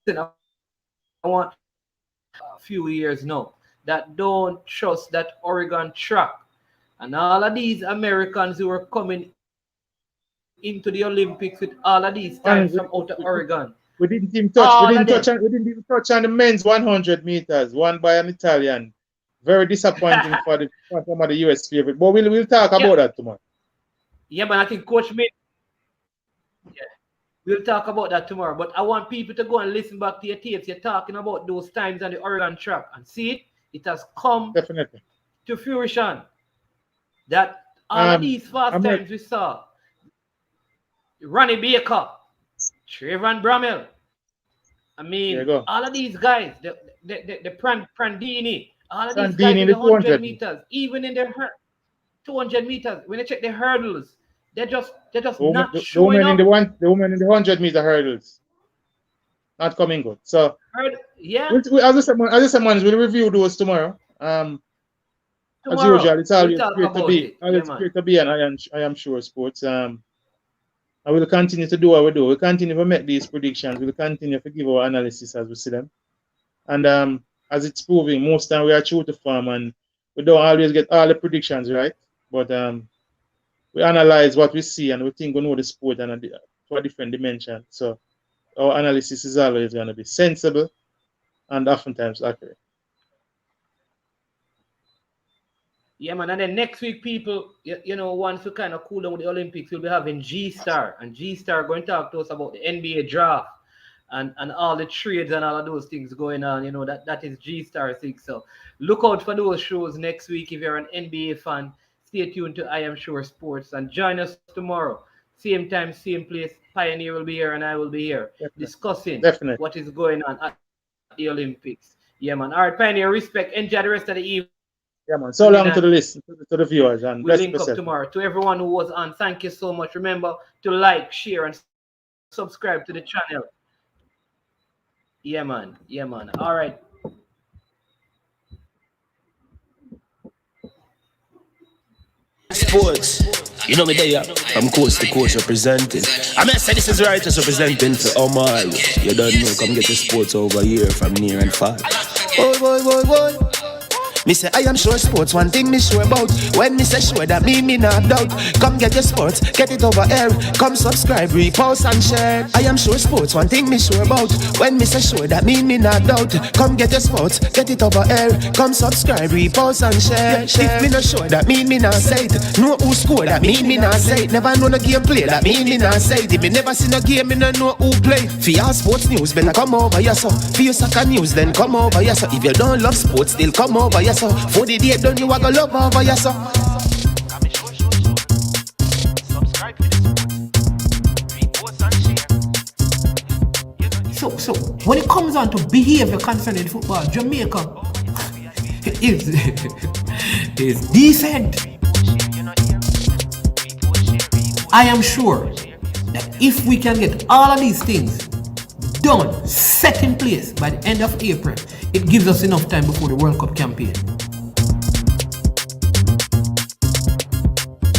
I want a few years now that don't trust that Oregon track. And all of these Americans who are coming into the Olympics with all of these times from out of Oregon. We didn't even touch on the men's 100 meters, won by an Italian. Very disappointing for some of the US favorite. But we'll talk about that tomorrow. Yeah, but I think Coach made. Yeah, we'll talk about that tomorrow. But I want people to go and listen back to your tapes. You're talking about those times on the Oregon track and see it. It has come definitely to fruition that all of these fast times we saw. Ronnie Baker, Trayvon Bramell. I mean, all of these guys, the Prandini, all of these guys in the 100 meters, even in the 200 meters, when they check the hurdles, they're just not showing up. The women in the 100 meter hurdles, not coming good. So yeah, as I said, we'll review those tomorrow. As usual, it's always great to be an I am sure sports. I will continue to do what we do. We'll continue to make these predictions. We'll continue to give our analysis as we see them. And as it's proving, most time we are true to form and we don't always get all the predictions right. But we analyze what we see and we think we know the sport and to a different dimension. So our analysis is always going to be sensible and oftentimes accurate. Yeah, man. And then next week, people, you know, once we kind of cool down with the Olympics, we'll be having G Star. And G Star going to talk to us about the NBA draft and all the trades and all of those things going on. You know, that is G Star 6. So look out for those shows next week. If you're an NBA fan, stay tuned to I Am Sure Sports and join us tomorrow. Same time, same place. Pioneer will be here and I will be here discussing what is going on at the Olympics. Yeah, man. All right, Pioneer, respect. Enjoy the rest of the evening. Yeah, man. So long to the list, to the viewers, and we'll link up tomorrow. To everyone who was on, thank you so much. Remember to like, share, and subscribe to the channel. Yeah, man. Yeah, man. All right. Sports, you know me there, from coast to coast representing. I mean, I say this is righteous representing for Omar. You don't know, come get your sports over here from near and far. Boy. Me say I am sure sports, one thing me sure about. When me say sure, that me not doubt. Come get your sports, get it over here. Come subscribe, repost and share. I am sure sports, one thing me sure about. When me say sure, that me not doubt. Come get your sports, get it over here. Come subscribe, repost and share. If me not sure, that me not say it. Know who score, that me not say it. Never know no game play, that me not say it. If me never see no game, me no know who play. For your sports news, better come over here so. For your soccer news, then come over here so. If you don't love sports, still come over here so. For the day done, you are gonna love over here so. So when it comes on to behavior concerning football, Jamaica is decent. I am sure that if we can get all of these things done, set in place by the end of April, it gives us enough time before the World Cup campaign.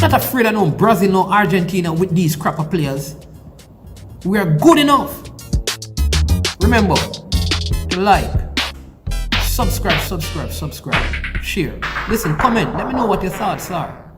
Not afraid of no Brazil, no Argentina with these crapper players. We are good enough. Remember to like, subscribe, share. Listen, comment. Let me know what your thoughts are.